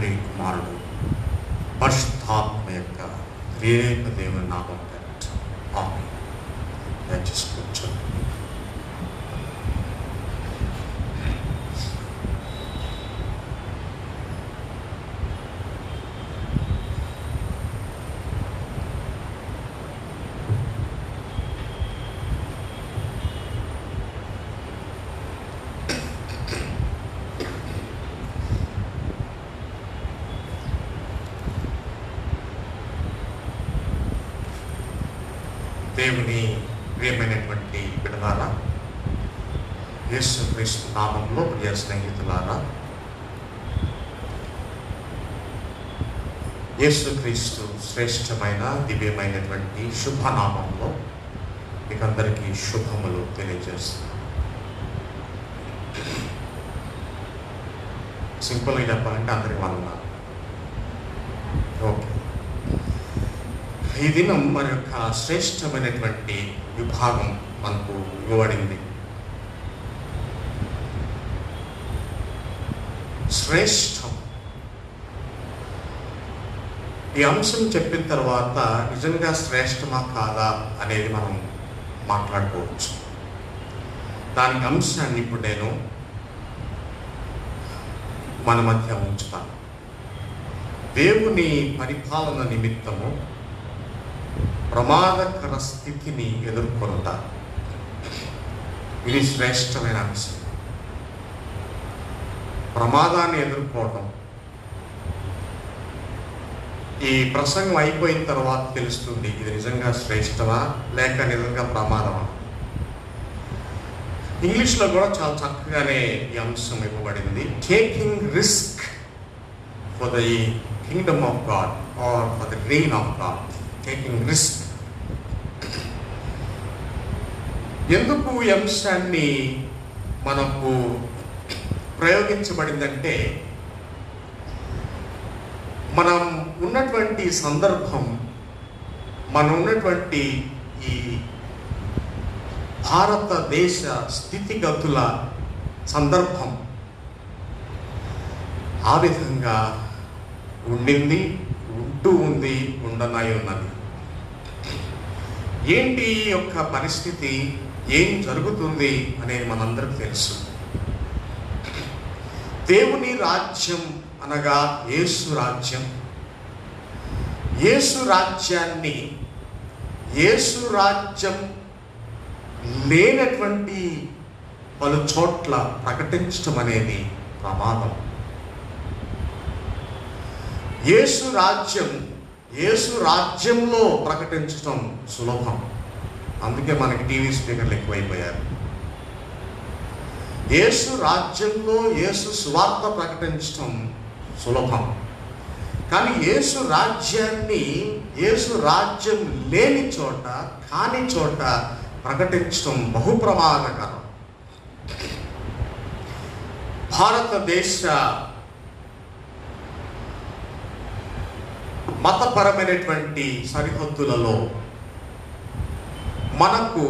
తండ్రి, కుమారుడు, పరిశుద్ధాత్మ యొక్క త్రియేక దేవుని నామం పేరట ఆమేన్. దయచేసి కూర్చోండి. దేవుని ప్రియమైనటువంటి బిడ్డలారా, యేసుక్రీస్తు నామంలో ప్రియ స్నేహితులారా, యేసుక్రీస్తు శ్రేష్టమైన దివ్యమైనటువంటి శుభనామంలో మీకందరికీ శుభములు తెలియజేస్తున్నాను. సింపుల్గా చెప్పాలంటే అందరికి వందనాలు. ఓకే, ఈ దినం మన యొక్క శ్రేష్టమైనటువంటి విభాగం మనకు ఇవ్వబడింది. శ్రేష్టం. ఈ అంశం చెప్పిన తర్వాత నిజంగా శ్రేష్టమా కాదా అనేది మనం మాట్లాడుకోవచ్చు. దానికి అంశాన్ని ఇప్పుడు నేను మన మధ్య ఉంచుతాను. దేవుని పరిపాలన నిమిత్తము ప్రమాదకర స్థితిని ఎదుర్కొనుట. ఇది శ్రేష్టమైన అంశం. ప్రమాదాన్ని ఎదుర్కోవడం. ఈ ప్రసంగం అయిపోయిన తర్వాత తెలుస్తుంది ఇది నిజంగా శ్రేష్టమా లేక నిజంగా ప్రమాదమా. ఇంగ్లీష్లో కూడా చాలా చక్కగానే ఈ అంశం ఇవ్వబడింది. Taking risk for the kingdom of God or for the reign of God. Taking risk. ఎందుకు ఈ అంశాన్ని మనకు ప్రయోగించబడిందంటే, మనం ఉన్నటువంటి సందర్భం, మనం ఉన్నటువంటి ఈ భారతదేశ స్థితిగతుల సందర్భం ఆ విధంగా ఉండింది, ఉంటూ ఉంది, ఉండనై ఉన్నది. ఏంటి ఈ యొక్క పరిస్థితి, ఏం జరుగుతుంది అనేది మనందరికీ తెలుసు. దేవుని రాజ్యం అనగా యేసు రాజ్యం. యేసు రాజ్యాన్ని, యేసు రాజ్యం లేనటువంటి పలు చోట్ల ప్రకటించడం అనేది ప్రమాదం. యేసు రాజ్యం, యేసు రాజ్యంలో ప్రకటించడం సులభం. అందుకే మనకి టీవీ స్పీకర్లు ఎక్కువైపోయారు. యేసు రాజ్యంలో యేసు సువార్త ప్రకటించడం సులభం. కానీ యేసు రాజ్యాన్ని, యేసు రాజ్యం లేని చోట, కాని చోట ప్రకటించడం బహు ప్రమాదకరం. భారతదేశ మతపరమైనటువంటి సరిహద్దులలో మనకు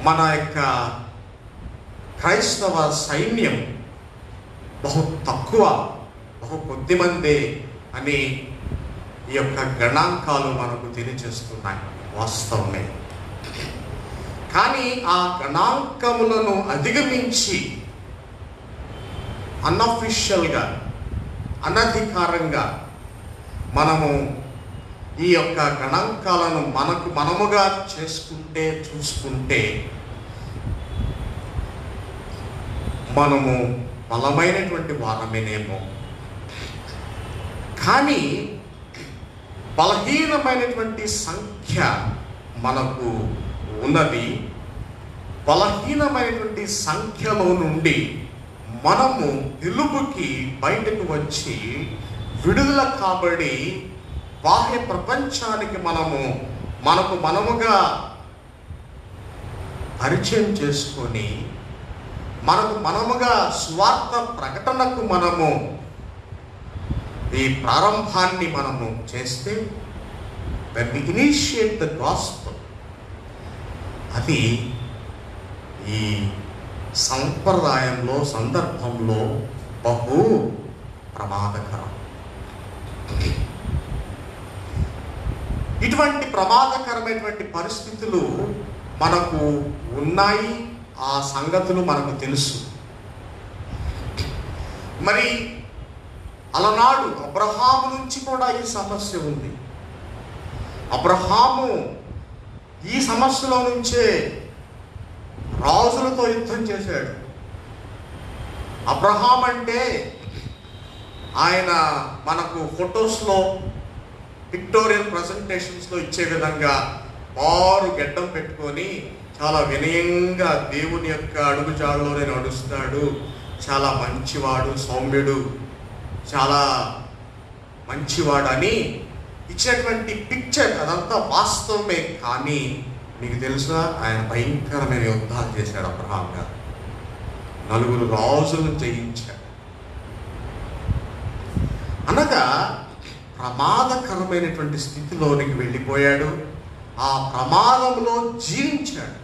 మన యొక్క క్రైస్తవ సైన్యం బహు తక్కువ, బహు కొద్దిమందే అని ఈ యొక్క గణాంకాలు మనకు తెలియజేస్తున్నాయి. వాస్తవమే. కానీ ఆ గణాంకములను అధిగమించి అన్అఫిషియల్గా, అనధికారంగా మనము ఈ యొక్క గణాంకాలను మనముగా చూసుకుంటే మనము బలమైనటువంటి వారమేనేమో. కానీ బలహీనమైనటువంటి సంఖ్య మనకు ఉన్నది. బలహీనమైనటువంటి సంఖ్యలో నుండి మనము వెలుగుకి బయటకు వచ్చి విడుదల కాబడి బాహ్య ప్రపంచానికి మనకు మనముగా పరిచయం చేసుకొని మనకు మనముగా స్వార్థ ప్రకటనకు మనము ఈ ప్రారంభాన్ని మనము చేస్తే, when we initiate the gospel, అది ఈ సంప్రదాయంలో, సందర్భంలో బహు ప్రమాదకరం. ఇటువంటి ప్రమాదకరమైనటువంటి పరిస్థితులు మనకు ఉన్నాయి. ఆ సంగతులు మనకు తెలుసు. మరి అలనాడు అబ్రహాము నుంచి కూడా ఈ సమస్య ఉంది. అబ్రహాము ఈ సమస్యలో నుంచే రాజులతో యుద్ధం చేశాడు. అబ్రహాం అంటే ఆయన మనకు ఫొటోస్లో, పిక్టోరియల్ ప్రజెంటేషన్స్లో ఇచ్చే విధంగా బారు గెడ్డం పెట్టుకొని చాలా వినయంగా దేవుని యొక్క అడుగుజాడలోనే నడుస్తాడు. చాలా మంచివాడు, సౌమ్యుడు, చాలా మంచివాడు అని ఇచ్చినటువంటి పిక్చర్ అదంతా వాస్తవమే. కానీ మీకు తెలుసా, ఆయన భయంకరమైన యుద్ధాలు చేశాడు. అబ్రహాం గారు 4 రాజులను జయించాడు. అనగా ప్రమాదకరమైనటువంటి స్థితిలోనికి వెళ్ళిపోయాడు. ఆ ప్రమాదంలో జీవించాడు.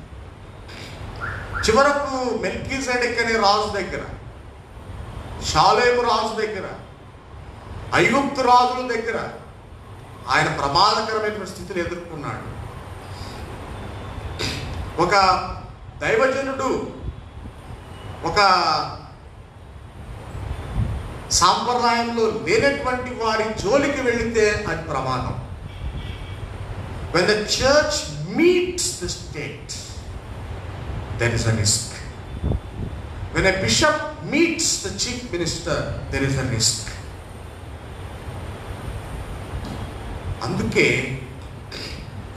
చివరకు మెల్కీసెదెక్ అనే రాజు దగ్గర, షాలేము రాజు దగ్గర, ఐగుప్తు రాజుల దగ్గర ఆయన ప్రమాదకరమైన స్థితిని ఎదుర్కొన్నాడు. ఒక దైవజనుడు ఒక సాంప్రదాయంలో లేనటువంటి వారి జోలికి వెళితే అది ప్రమాదం. When the church meets the state, there is a risk. When a bishop meets the chief minister, there is a risk. అందుకే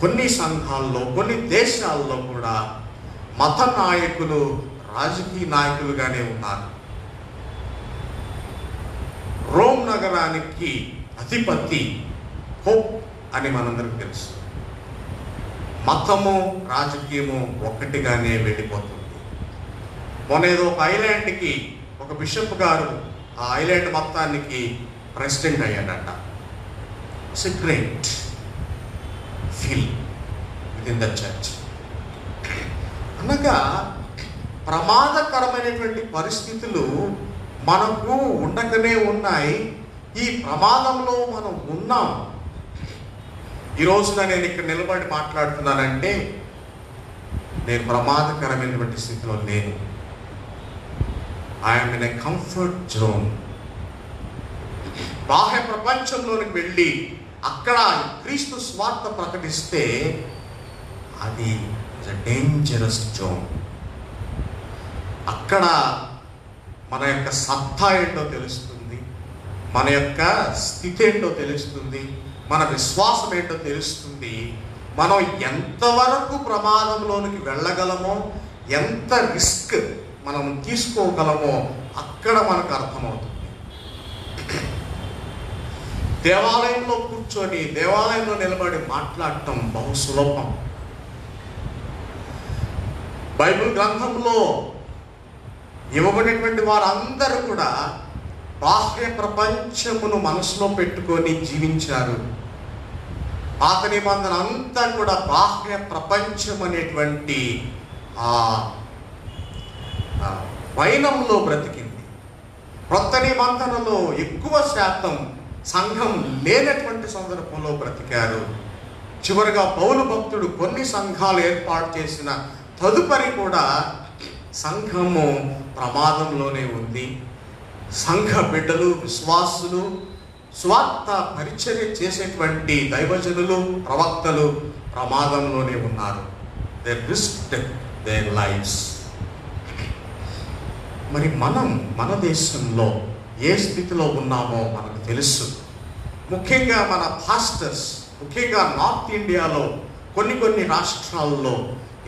కొన్ని సంఘాల్లో, కొన్ని దేశాల్లో కూడా మత నాయకులు రాజకీయ నాయకులుగానే ఉన్నారు. రోమ్ నగరానికి అధిపతి పోప్ అని మనందరికీ తెలుసు. మతము రాజకీయము ఒక్కటిగానే వెళ్ళిపోతుంది. మొన్నేదో ఒక ఐలాండ్కి ఒక బిషప్ గారు ఆ ఐలాండ్ మొత్తానికి ప్రెసిడెంట్ అయ్యాడట. It's a great feel within the church. అనగా ప్రమాదకరమైనటువంటి పరిస్థితులు మనకు ఉండకనే ఉన్నాయి. ఈ ప్రమాదంలో మనం ఉన్నాం. ఈ రోజున నేను ఇక్కడ నిలబడి మాట్లాడుతున్నానంటే నేను ప్రమాదకరమైనటువంటి స్థితిలో లేను. I'm in a comfort zone. బాహ్య ప్రపంచంలోనికి వెళ్ళి అక్కడ క్రీస్తు స్వార్థ ప్రకటిస్తే అది డేంజరస్ జోన్. అక్కడ మన యొక్క సత్తా ఏంటో తెలుస్తుంది, మన యొక్క స్థితి ఏంటో తెలుస్తుంది, మన విశ్వాసం ఏంటో తెలుస్తుంది. మనం ఎంతవరకు ప్రమాదంలోనికి వెళ్ళగలమో, ఎంత రిస్క్ మనం తీసుకోగలమో అక్కడ మనకు అర్థమవుతుంది. దేవాలయంలో కూర్చొని, దేవాలయంలో నిలబడి మాట్లాడటం బహు సులభం. బైబిల్ గ్రంథంలో ఇవ్వబడినటువంటి వారందరూ కూడా బాహ్య ప్రపంచమును మనసులో పెట్టుకొని జీవించారు. పాత నిబంధన అంతా కూడా బాహ్య ప్రపంచం అనేటువంటి ఆ వైనంలో బ్రతికింది. కొత్త నిబంధనలో ఎక్కువ శాతం సంఘం లేనటువంటి సందర్భంలో బ్రతికారు. చివరిగా పౌలు భక్తుడు కొన్ని సంఘాలు ఏర్పాటు చేసిన తదుపరి కూడా సంఘము ప్రమాదంలోనే ఉంది. సంఘ బిడ్డలు, విశ్వాసులు, స్వార్థ పరిచర్య చేసేటువంటి దైవజనులు, ప్రవక్తలు ప్రమాదంలోనే ఉన్నారు. They risked their lives. మరి మనం మన దేశంలో ఏ స్థితిలో ఉన్నామో మనకు తెలుసు. ముఖ్యంగా మన పాస్టర్స్, ముఖ్యంగా నార్త్ ఇండియాలో కొన్ని రాష్ట్రాల్లో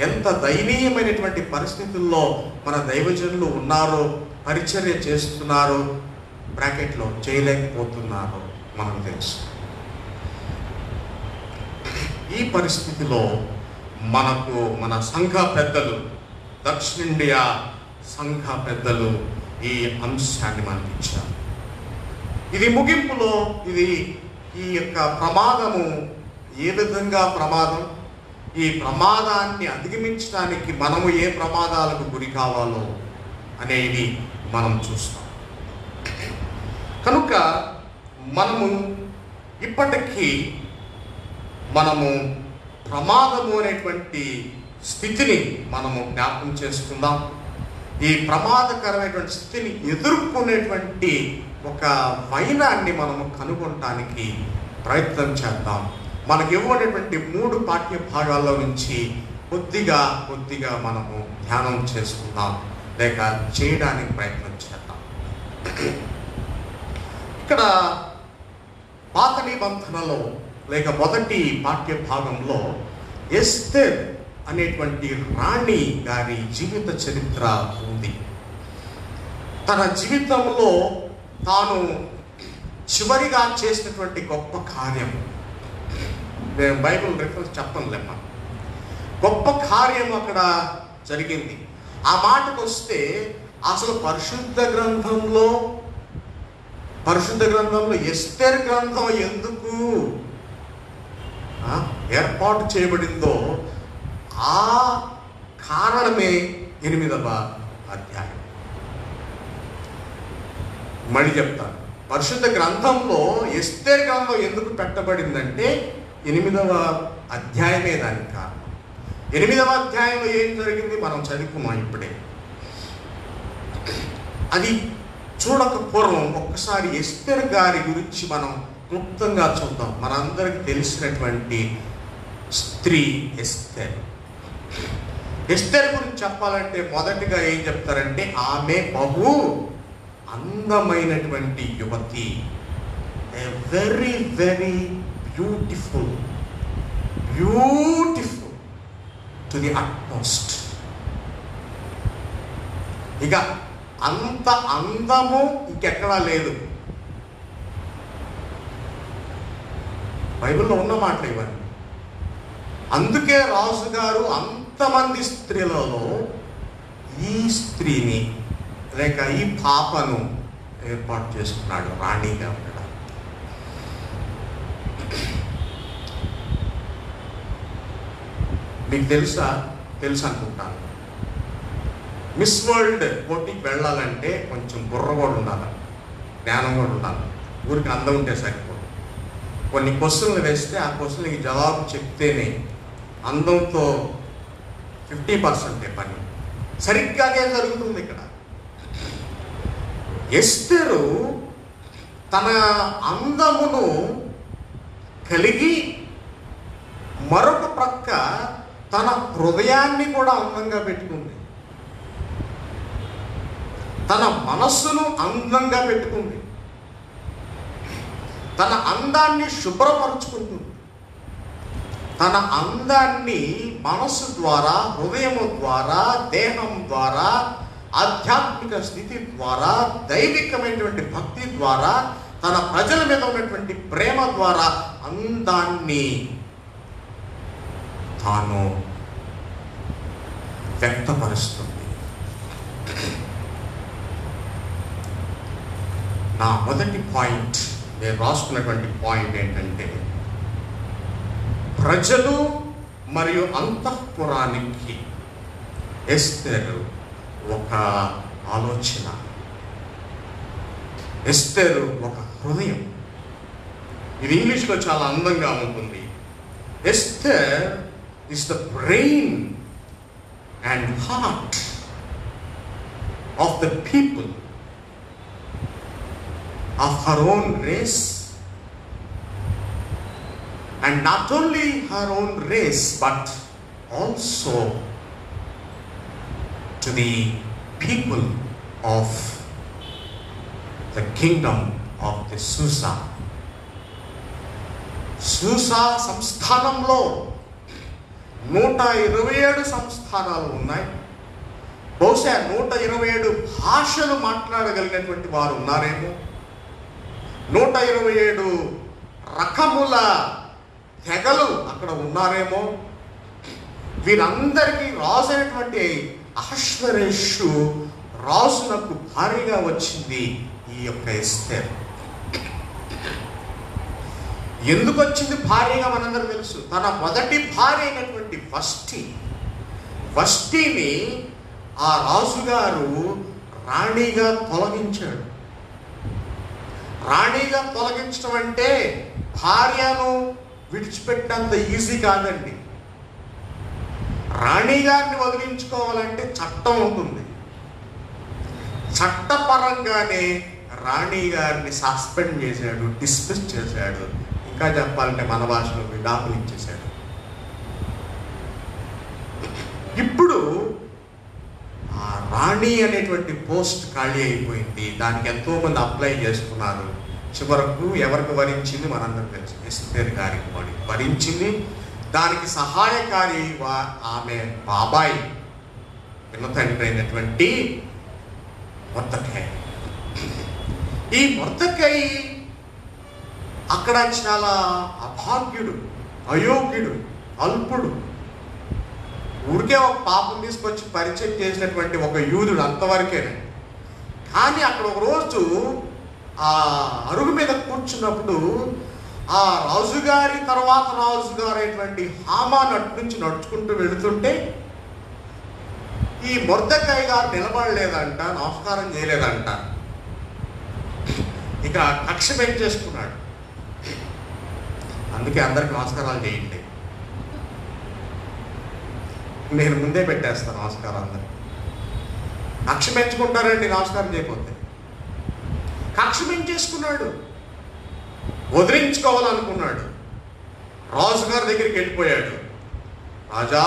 ఎంత దయనీయమైనటువంటి పరిస్థితుల్లో మన దైవజనులు ఉన్నారో, పరిచర్య చేస్తున్నారో, బ్రాకెట్లో చేయలేకపోతున్నారో మనకు తెలుసు. ఈ పరిస్థితిలో మనకు మన సంఘ పెద్దలు, దక్షిణ ఇండియా సంఘ పెద్దలు ఈ అంశాన్ని మనకి ఇచ్చారు. ఇది ముగింపులో ఈ యొక్క ప్రమాదము ఏ విధంగా ప్రమాదం, ఈ ప్రమాదాన్ని అధిగమించడానికి మనము ఏ ప్రమాదాలకు గురి కావాలో అనేది మనం చూస్తాం. కనుక మనము ఇప్పటికీ ప్రమాదము అనేటువంటి స్థితిని మనము జ్ఞాపకం చేసుకుందాం. ఈ ప్రమాదకరమైనటువంటి స్థితిని ఎదుర్కొనేటువంటి ఒక వైనాన్ని మనము కనుగొనటానికి ప్రయత్నం చేద్దాం. మనకి ఇవ్వబడినటువంటి 3 పాఠ్య భాగాల్లో నుంచి కొద్దిగా మనము ధ్యానం చేసుకుందాం, లేక చేయడానికి ప్రయత్నం చేద్దాం. ఇక్కడ పాత నిబంధనలో లేక మొదటి పాఠ్య భాగంలో ఎస్తేర్ అనేటువంటి రాణి గారి జీవిత చరిత్ర ఉంది. తన జీవితంలో తాను చివరిగా చేసినటువంటి గొప్ప కార్యం, నేను బైబిల్ రిఫరెన్స్ చెప్పనులేమ్మా, గొప్ప కార్యం అక్కడ జరిగింది. ఆ మాటకు వస్తే అసలు పరిశుద్ధ గ్రంథంలో ఎస్తేర్ గ్రంథం ఎందుకు ఏర్పాటు చేయబడిందో ఆ కారణమే 8వ అధ్యాయం. మళ్ళీ చెప్తాను, పరిశుద్ధ గ్రంథంలో ఎస్తేర్ గ్రంథం ఎందుకు పెట్టబడిందంటే 8వ అధ్యాయమే దానికి కారణం. 8వ అధ్యాయంలో ఏం జరిగింది మనం చదువుకున్నాం ఇప్పుడే. అది చూడక పూర్వం ఒక్కసారి ఎస్తేర్ గారి గురించి మనం క్లుప్తంగా చూద్దాం. మనందరికి తెలిసినటువంటి స్త్రీ ఎస్తేర్. ఎస్తేర్ గురించి చెప్పాలంటే మొదటిగా ఏం చెప్తారంటే ఆమె బహు అందమైనటువంటి యువతి. A very very beautiful to the utmost. ఇక అంత అందము ఇంకెక్కడా లేదు. బైబిల్లో ఉన్న మాటలు ఇవన్నీ. అందుకే రాజుగారు అంతమంది స్త్రీలలో ఈ స్త్రీని లేక ఈ పాపను ఏర్పాటు చేసుకున్నాడు రాణిగా ఉండడం. మీకు తెలుసు అనుకుంటాను, మిస్ వరల్డ్ పోటీకి వెళ్ళాలంటే కొంచెం బుర్ర కూడా ఉండాలి, జ్ఞానం కూడా ఉండాలి. ఊరికి అందం ఉంటే సరిపోదు. కొన్ని క్వశ్చన్లు వేస్తే ఆ క్వశ్చన్కి జవాబు చెప్తేనే అందంతో 50% పని. సరిగ్గా అదే జరుగుతుంది ఇక్కడ. ఎస్తేరు తన అందమును కలిగి మరొక ప్రక్క తన హృదయాన్ని కూడా అందంగా పెట్టుకుంది, తన మనస్సును అందంగా పెట్టుకుంది, తన అందాన్ని శుభ్రపరుచుకుంటుంది. తన అందాన్ని మనస్సు ద్వారా, హృదయము ద్వారా, దేహం ద్వారా, ఆధ్యాత్మిక స్థితి ద్వారా, దైవికమైనటువంటి భక్తి ద్వారా, తన ప్రజల మీద ఉన్నటువంటి ప్రేమ ద్వారా అందాన్ని తాను వ్యక్తపరుస్తుంది. నా మొదటి పాయింట్, నేను రాసుకున్నటువంటి పాయింట్ ఏంటంటే, ప్రజలు మరియు అంతఃపురానికి ఎస్తేరు ఒక ఆలోచన, ఎస్తేరు ఒక హృదయం. ఇది ఇంగ్లీష్లో చాలా అందంగా ఉంటుంది. Esther is the brain and heart of the people of her own race, and not only her own race but also to the people of the kingdom of the Susa. Susa సంస్థానంలో 127 సంస్థానాలు ఉన్నాయి. బహుశా 127 భాషలు మాట్లాడగలిగినటువంటి వారు ఉన్నారేమో. 127 రకముల తెగలు అక్కడ ఉన్నారేమో. వీరందరికీ రాజు అయినటువంటి అహష్వేరోషు రాజునకు భారీగా వచ్చింది ఈ యొక్క ఎస్తేర్. ఎందుకు వచ్చింది భార్యగా మనందరూ తెలుసు. తన మొదటి భార్య అయినటువంటి వష్టిని ఆ రాజుగారు రాణిగా తొలగించాడు. రాణిగా తొలగించడం అంటే భార్యను విడిచిపెట్టినంత ఈజీ కాదండి. రాణి గారిని వదిలించుకోవాలంటే చట్టం ఉంటుంది. చట్టపరంగానే రాణి గారిని సస్పెండ్ చేశాడు, డిస్మిస్ చేశాడు. ఇంకా చెప్పాలంటే మన భాషలో విడాకులు ఇచ్చేశాడు. ఇప్పుడు ఆ రాణి అనేటువంటి పోస్ట్ ఖాళీ అయిపోయింది. దానికి ఎంతోమంది అప్లై చేసుకున్నారు. చివరకు ఎవరికి వరించింది మనందరం తెలుసు, ఎస్తేర్ గారికి వరించింది. దానికి సహాయకారి ఆమె బాబాయ్ పిన్న తండ్రి అయినటువంటి మొర్దెకై. ఈ మొర్దెకై అక్కడ చాలా అభాగ్యుడు, అయోగ్యుడు, అల్పుడు. ఊరికే ఒక పాపం తీసుకొచ్చి పరిచయం చేసినటువంటి ఒక యూదుడు, అంతవరకేనే. కానీ అక్కడ ఒక రోజు ఆ అరుగు మీద కూర్చున్నప్పుడు ఆ రాజుగారి తర్వాత రాజుగారు అయినటువంటి హామాను అటు నుంచి నడుచుకుంటూ వెళుతుంటే ఈ మొర్దెకై గారు నిలబడలేదంట, నమస్కారం చేయలేదంట. ఇక కక్ష పెంచేసుకున్నాడు. అందుకే అందరికి నమస్కారాలు చేయండి. నేను ముందే పెట్టేస్తాను నమస్కారం. అందరు కక్ష పెంచుకుంటారండి నమస్కారం చేయకపోతే. కక్ష పెంచేసుకున్నాడు, వదిలించుకోవాలనుకున్నాడు. రాజుగారి దగ్గరికి వెళ్ళిపోయాడు. రాజా,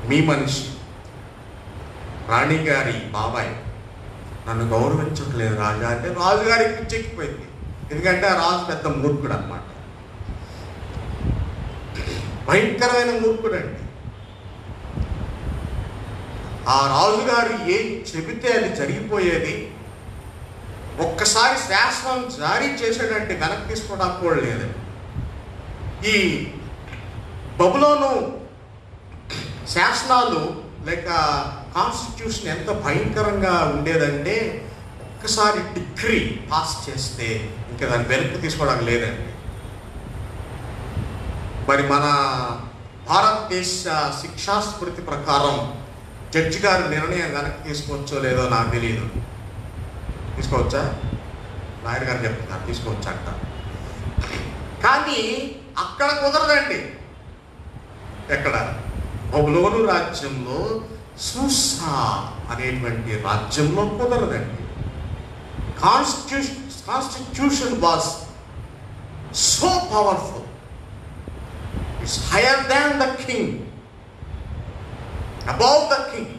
మీ మనిషి రాణి గారి బాబాయ్ నన్ను గౌరవించట్లేదు రాజా అంటే రాజుగారికి పిచ్చెక్కిపోయింది. ఎందుకంటే ఆ రాజు పెద్ద మూర్ఖుడు అన్నమాట, భయంకరమైన మూర్ఖుడు అండి. ఆ రాజుగారు ఏం చెబితే అది జరిగిపోయేది. ఒక్కసారి శాసనం జారీ చేసాడంటే వెనక్కి తీసుకోవడానికి కూడా లేదండి. ఈ బబులోను శాసనాలు లేక కాన్స్టిట్యూషన్ ఎంత భయంకరంగా ఉండేదంటే ఒక్కసారి డిగ్రీ పాస్ చేస్తే ఇంకా దాన్ని వెనక్కి తీసుకోవడానికి లేదండి. మరి మన భారతదేశ శిక్షాస్మృతి ప్రకారం జడ్జి గారి నిర్ణయం వెనక్కి తీసుకోవచ్చో లేదో నాకు తెలియదు. తీసుకోవచ్చా? లాయర్ గారు చెప్తున్నారు తీసుకోవచ్చు అంట. కానీ అక్కడ కుదరదండి. ఎక్కడ? బబులోను రాజ్యంలో, సూసా అనేటువంటి రాజ్యంలో కుదరదండి. Constitution was so powerful, it's hire than the king, above the king.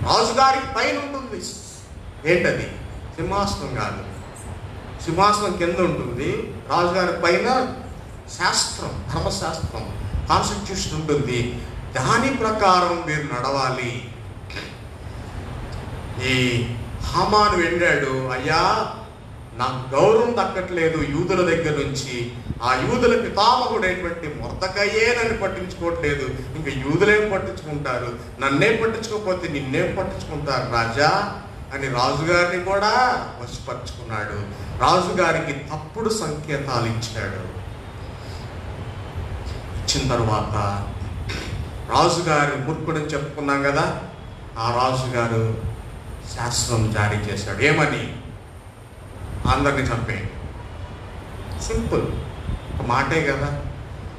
రాజుగారికి పైన ఉంటుంది. ఏంటది? సింహాసనం కాదు, సింహాసనం కింద ఉంటుంది. రాజుగారి పైన శాస్త్రం, ధర్మశాస్త్రం, కాన్స్టిట్యూషన్ ఉంటుంది. దాని ప్రకారం మీరు నడవాలి. ఈ హామాను వెళ్ళాడు, అయ్యా నాకు గౌరవం దక్కట్లేదు యూదుల దగ్గర నుంచి, ఆ యూదుల పితామహుడైనటువంటి మొర్దెకయ్యే నన్ను పట్టించుకోవట్లేదు, ఇంకా యూదులేం పట్టించుకుంటారు, నన్నేం పట్టించుకోకపోతే నిన్నేం పట్టించుకుంటారు రాజా అని రాజుగారిని కూడా వశపరుచుకున్నాడు. రాజుగారికి తప్పుడు సంకేతాలు ఇచ్చాడు. ఇచ్చిన తర్వాత రాజుగారు మూర్ఖుడని చెప్పుకున్నాం కదా, ఆ రాజుగారు శాసనం జారీ చేశాడు. ఏమని? అందరినీ చంపేయండి. సింపుల్, ఒక మాటే కదా,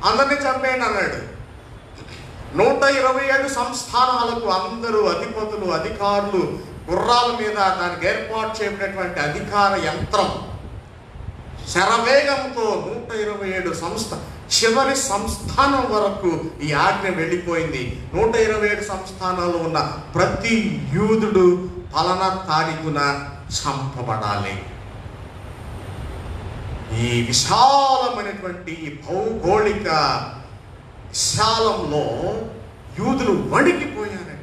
అందరినీ చంపేయండి అన్నాడు. 127 సంస్థానాలకు అందరూ అధిపతులు, అధికారులు గుర్రాల మీద దానికి ఏర్పాటు చేయబడినటువంటి అధికార యంత్రం శరవేగంతో 127 చివరి సంస్థానం వరకు ఈ ఆజ్ఞ వెళ్ళిపోయింది. 127 సంస్థానాలు ఉన్న ప్రతి యూదుడు పలానా తారీఖున చంపబడాలి. ఈ విశాలమైనటువంటి భౌగోళిక విశాలంలో యూదులు వణికిపోయారండి.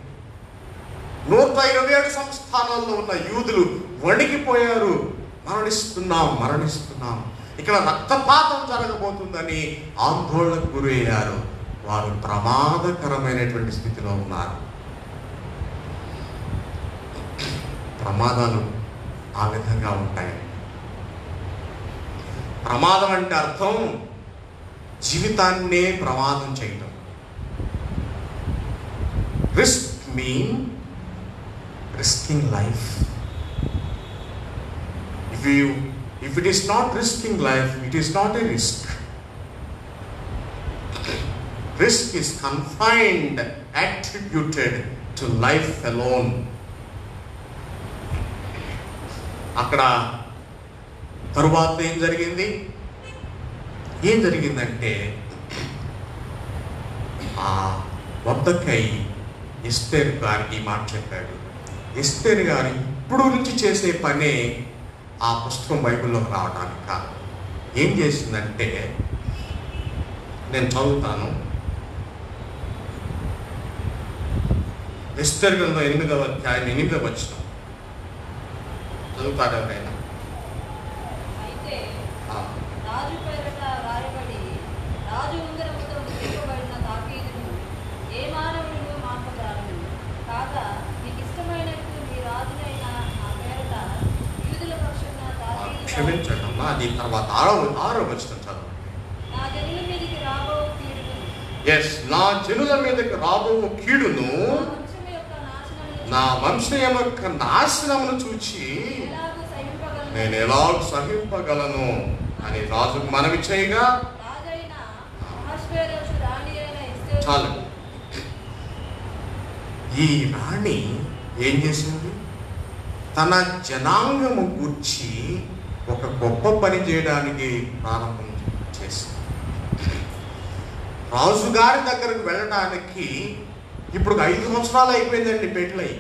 127 సంస్థానాల్లో ఉన్న యూదులు వణికిపోయారు. మరణిస్తున్నాం, ఇక్కడ రక్తపాతం జరగబోతుందని ఆందోళనకు గురయ్యారు. వారు ప్రమాదకరమైనటువంటి స్థితిలో ఉన్నారు. ప్రమాదాలు ఆ విధంగా ఉంటాయి. ప్రమాదం అంటే అర్థం జీవితాన్నే ప్రమాదం చేయటం. Risk mean risking life. If it is not risking life, it is not a risk. Risk is confined, attributed to life alone. అక్కడ తరువాత ఏం జరిగిందంటే ఆ మొర్దెకై ఎస్తేర్ గారికి మాట చెప్పాడు. ఎస్తేర్ గారు ఇప్పుడు నుంచి చేసే పనే ఆ పుస్తకం బైబిల్లోకి రావడానికి కాదు. ఏం చేసిందంటే, నేను చదువుతాను. ఎస్తేర్ గ్రంథం 8వ అధ్యాయం 8వ వచనం చదువుతాడు ఎవరైనా? క్షమించండి అమ్మా, అది తర్వాత 6వ వచనం చదవండి. నా జనుల మీదకి రాబో కీడును, నా వంశం యొక్క నాశనమును చూచి నేను ఎలాగ సహింపగలను అని రాజుకు మనవి చేయగా, చాలు. ఈ రాణి ఏం చేసింది? తన జనాంగము గూర్చి ఒక గొప్ప పని చేయడానికి ప్రారంభం చేసింది. రాజుగారి దగ్గరకు వెళ్ళడానికి ఇప్పుడు 5 సంవత్సరాలు అయిపోయిందండి. పెళ్ళై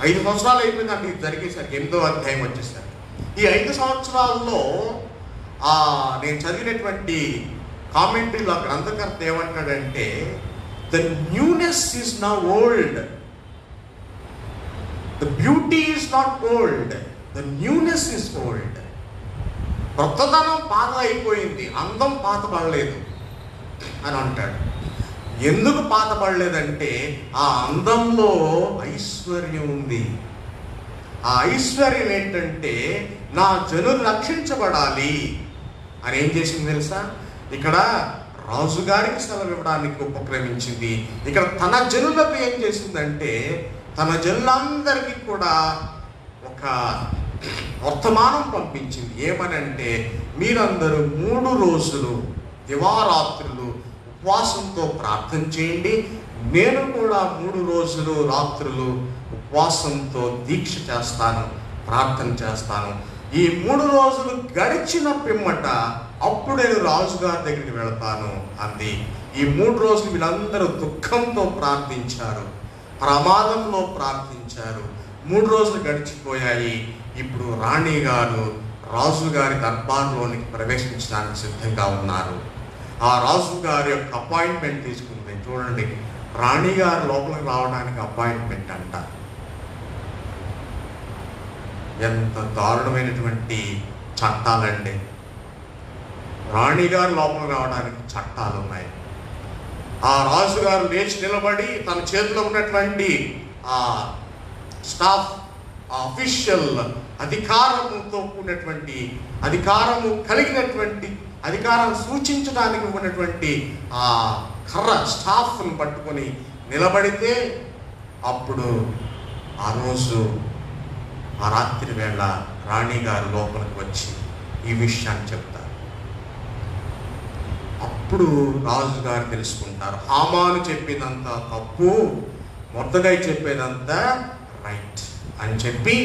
5 సంవత్సరాలు అయిపోయిందండి. ఇది జరిగేసరికి 8వ అధ్యాయం వచ్చేసరికి ఈ 5 సంవత్సరాల్లో నేను చదివినటువంటి కామెంటరీలో గ్రంథకర్త ఏమంటాడంటే, the newness is now old, the beauty is not old, the newness is old. కొత్తదనం పాత అయిపోయింది, అందం పాత పడలేదు అని అంటాడు. ఎందుకు పాత పడలేదంటే ఆ అందంలో ఐశ్వర్యం ఉంది. ఆ ఐశ్వర్యం ఏంటంటే, నా జనులు రక్షించబడాలి అని ఏం చేసింది తెలుసా? ఇక్కడ రాజుగారికి సెలవు ఇవ్వడానికి ఉపక్రమించింది. ఇక్కడ తన జనులకు ఏం చేసిందంటే, తన జనులందరికీ కూడా ఒక వర్తమానం పంపించింది. ఏమనంటే, మీరందరూ 3 రోజులు దివారాత్రులు ఉపవాసంతో ప్రార్థన చేయండి. నేను కూడా 3 రోజులు రాత్రులు ఉపవాసంతో దీక్ష చేస్తాను, ప్రార్థన చేస్తాను. ఈ 3 రోజులు గడిచిన పిమ్మట అప్పుడు నేను రాజుగారి దగ్గరికి వెళతాను అంది. ఈ 3 రోజులు వీళ్ళందరూ దుఃఖంతో ప్రార్థించారు, ప్రమాదంలో ప్రార్థించారు. 3 రోజులు గడిచిపోయాయి. ఇప్పుడు రాణి గారు రాజుగారి దర్బార్లోనికి ప్రవేశించడానికి సిద్ధంగా ఉన్నారు. ఆ రాజుగారి యొక్క అపాయింట్మెంట్ తీసుకుంది. చూడండి, రాణిగారు లోపలికి రావడానికి అపాయింట్మెంట్ అంట. ఎంత దారుణమైనటువంటి చట్టాలండి. రాణిగారు లోపలికి రావడానికి చట్టాలు ఉన్నాయి. ఆ రాజుగారు లేచి నిలబడి తన చేతిలో ఉన్నటువంటి ఆ స్టాఫ్, అఫీషియల్ అధికారంతో కూడినటువంటి, అధికారము కలిగినటువంటి, అధికారం సూచించడానికి ఉన్నటువంటి ఆ కర్ర స్టాఫ్ను పట్టుకొని నిలబడితే అప్పుడు ఆ రోజు ఆ రాత్రి వేళ రాణిగారు లోపలికి వచ్చి ఈ విషయాన్ని చెప్తారు. అప్పుడు రాజుగారు తెలుసుకుంటారు, హామాను చెప్పేదంతా తప్పు, మొర్దెకై చెప్పేదంతా రైట్ అని చెప్పి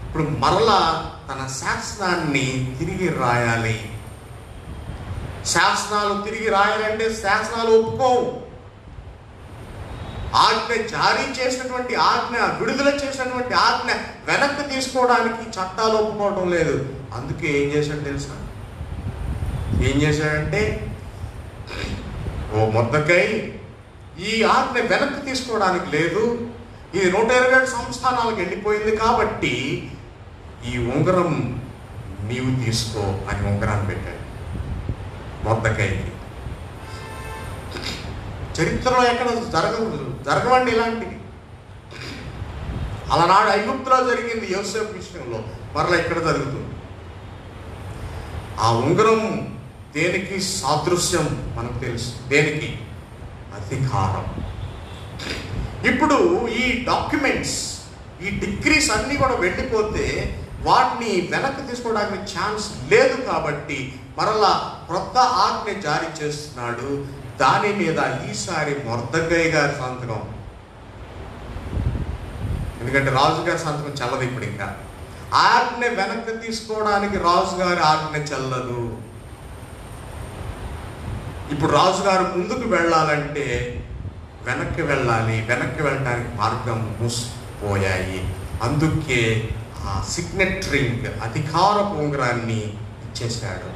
ఇప్పుడు మరలా తన శాసనాన్ని తిరిగి రాయాలి. శాసనాలు తిరిగి రాయాలంటే శాసనాలు ఒప్పుకోవు. ఆజ్ఞ జారీ చేసినటువంటి ఆజ్ఞ, విడుదల చేసినటువంటి ఆజ్ఞ వెనక్కి తీసుకోవడానికి చట్టాలు ఒప్పుకోవడం లేదు. అందుకే ఏం చేశాడు తెలుసా? ఏం చేశాడంటే, ఓ మొర్దెకై, ఈ ఆజ్ఞ వెనక్కి తీసుకోవడానికి లేదు, ఇది 127 సంస్థానాలకు వెళ్ళిపోయింది కాబట్టి ఈ ఉంగరం నీవు తీసుకో అని ఉంగరాన్ని పెట్టాడు మొర్దెకైకి. చరిత్రలో ఎక్కడ జరగవండి ఇలాంటివి. అలనాడు ఐగుప్తులో జరిగింది యోసేపు విషయంలో, మరలా ఇక్కడ జరుగుతుంది. ఆ ఉంగరం దేనికి సాదృశ్యం మనకు తెలుసు. దేనికి? అధికారం. ఇప్పుడు ఈ డాక్యుమెంట్స్, ఈ డిగ్రీస్ అన్నీ కూడా వెళ్ళిపోతే వాటిని వెనక్కి తీసుకోవడానికి ఛాన్స్ లేదు కాబట్టి మరలా క్రొత్త ఆజ్ఞ జారీ చేస్తున్నాడు. దాని మీద ఈసారి మొర్దెకై గారి సంతకం, ఎందుకంటే రాజుగారి సంతకం చెల్లదు. ఇప్పుడు ఇంకా ఆజ్ఞ వెనక్కి తీసుకోవడానికి రాజుగారి ఆజ్ఞ చెల్లదు. ఇప్పుడు రాజుగారు ముందుకు వెళ్ళాలంటే వెనక్కి వెళ్ళాలి, వెనక్కి వెళ్ళడానికి మార్గం మూసిపోయాయి. అందుకే ఆ సిగ్నెట్ రింగ్, అధికారపు ఉంగరాన్ని ఇచ్చేశాడు,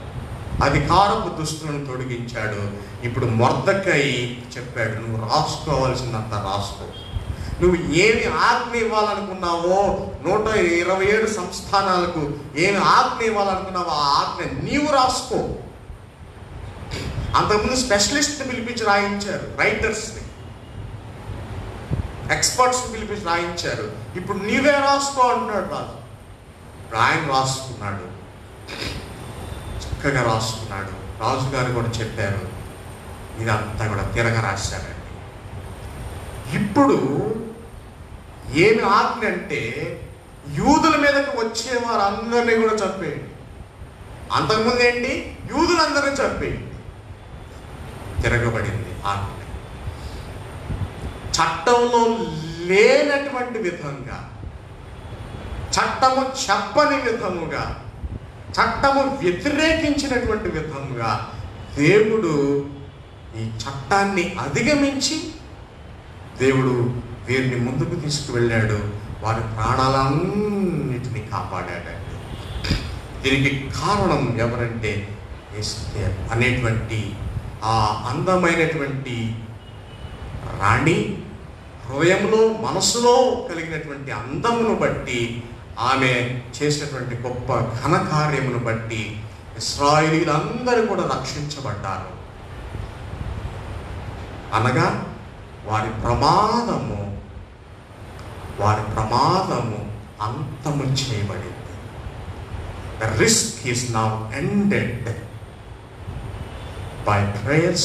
అధికారపు దుస్తులను తొడిగించాడు. ఇప్పుడు మొర్దెకై చెప్పాడు, నువ్వు రాసుకోవాల్సినంత రాసుకో, నువ్వు ఏమి ఆజ్ఞ ఇవ్వాలనుకున్నావో 127 సంస్థానాలకు ఏమి ఆజ్ఞ ఇవ్వాలనుకున్నావో ఆ ఆజ్ఞ నీవు రాసుకో. అంతకుముందు స్పెషలిస్ట్ని పిలిపించి రాయించారు, రైటర్స్ని, ఎక్స్పర్ట్స్ని పిలిపించి రాయించారు. ఇప్పుడు నీవే రాసుకో అంటున్నాడు రాజు. ఆయన రాసుకున్నాడు, చక్కగా రాసుకున్నాడు. రాజుగారు కూడా చెప్పారు, ఇదంతా కూడా తిరగ రాశారండి. ఇప్పుడు ఏమి ఆజ్ఞ అంటే యూదుల మీదకి వచ్చే వారందరినీ కూడా చంపేయండి. అంతకుముందు ఏంటి, యూదులందరినీ చంపేయండి. తిరగబడింది ఆజ్ఞ. చట్టంలో లేనటువంటి విధంగా, చట్టము చెప్పని విధముగా, చట్టము వ్యతిరేకించినటువంటి విధముగా దేవుడు ఈ చట్టాన్ని అధిగమించి దేవుడు వీరిని ముందుకు తీసుకువెళ్ళాడు. వారి ప్రాణాలన్నిటినీ కాపాడాడండి. దీనికి కారణం ఎవరంటే ఎస్తేర్ అనేటువంటి ఆ అందమైనటువంటి రాణి హృదయంలో, మనసులో కలిగినటువంటి అందమును బట్టి, ఆమె చేసినటువంటి గొప్ప ఘనకార్యమును బట్టి ఇశ్రాయేలీయులందరూ కూడా రక్షించబడ్డారు. అనగా వారి ప్రమాదము అంతము చేయబడింది. The risk is now ended by prayers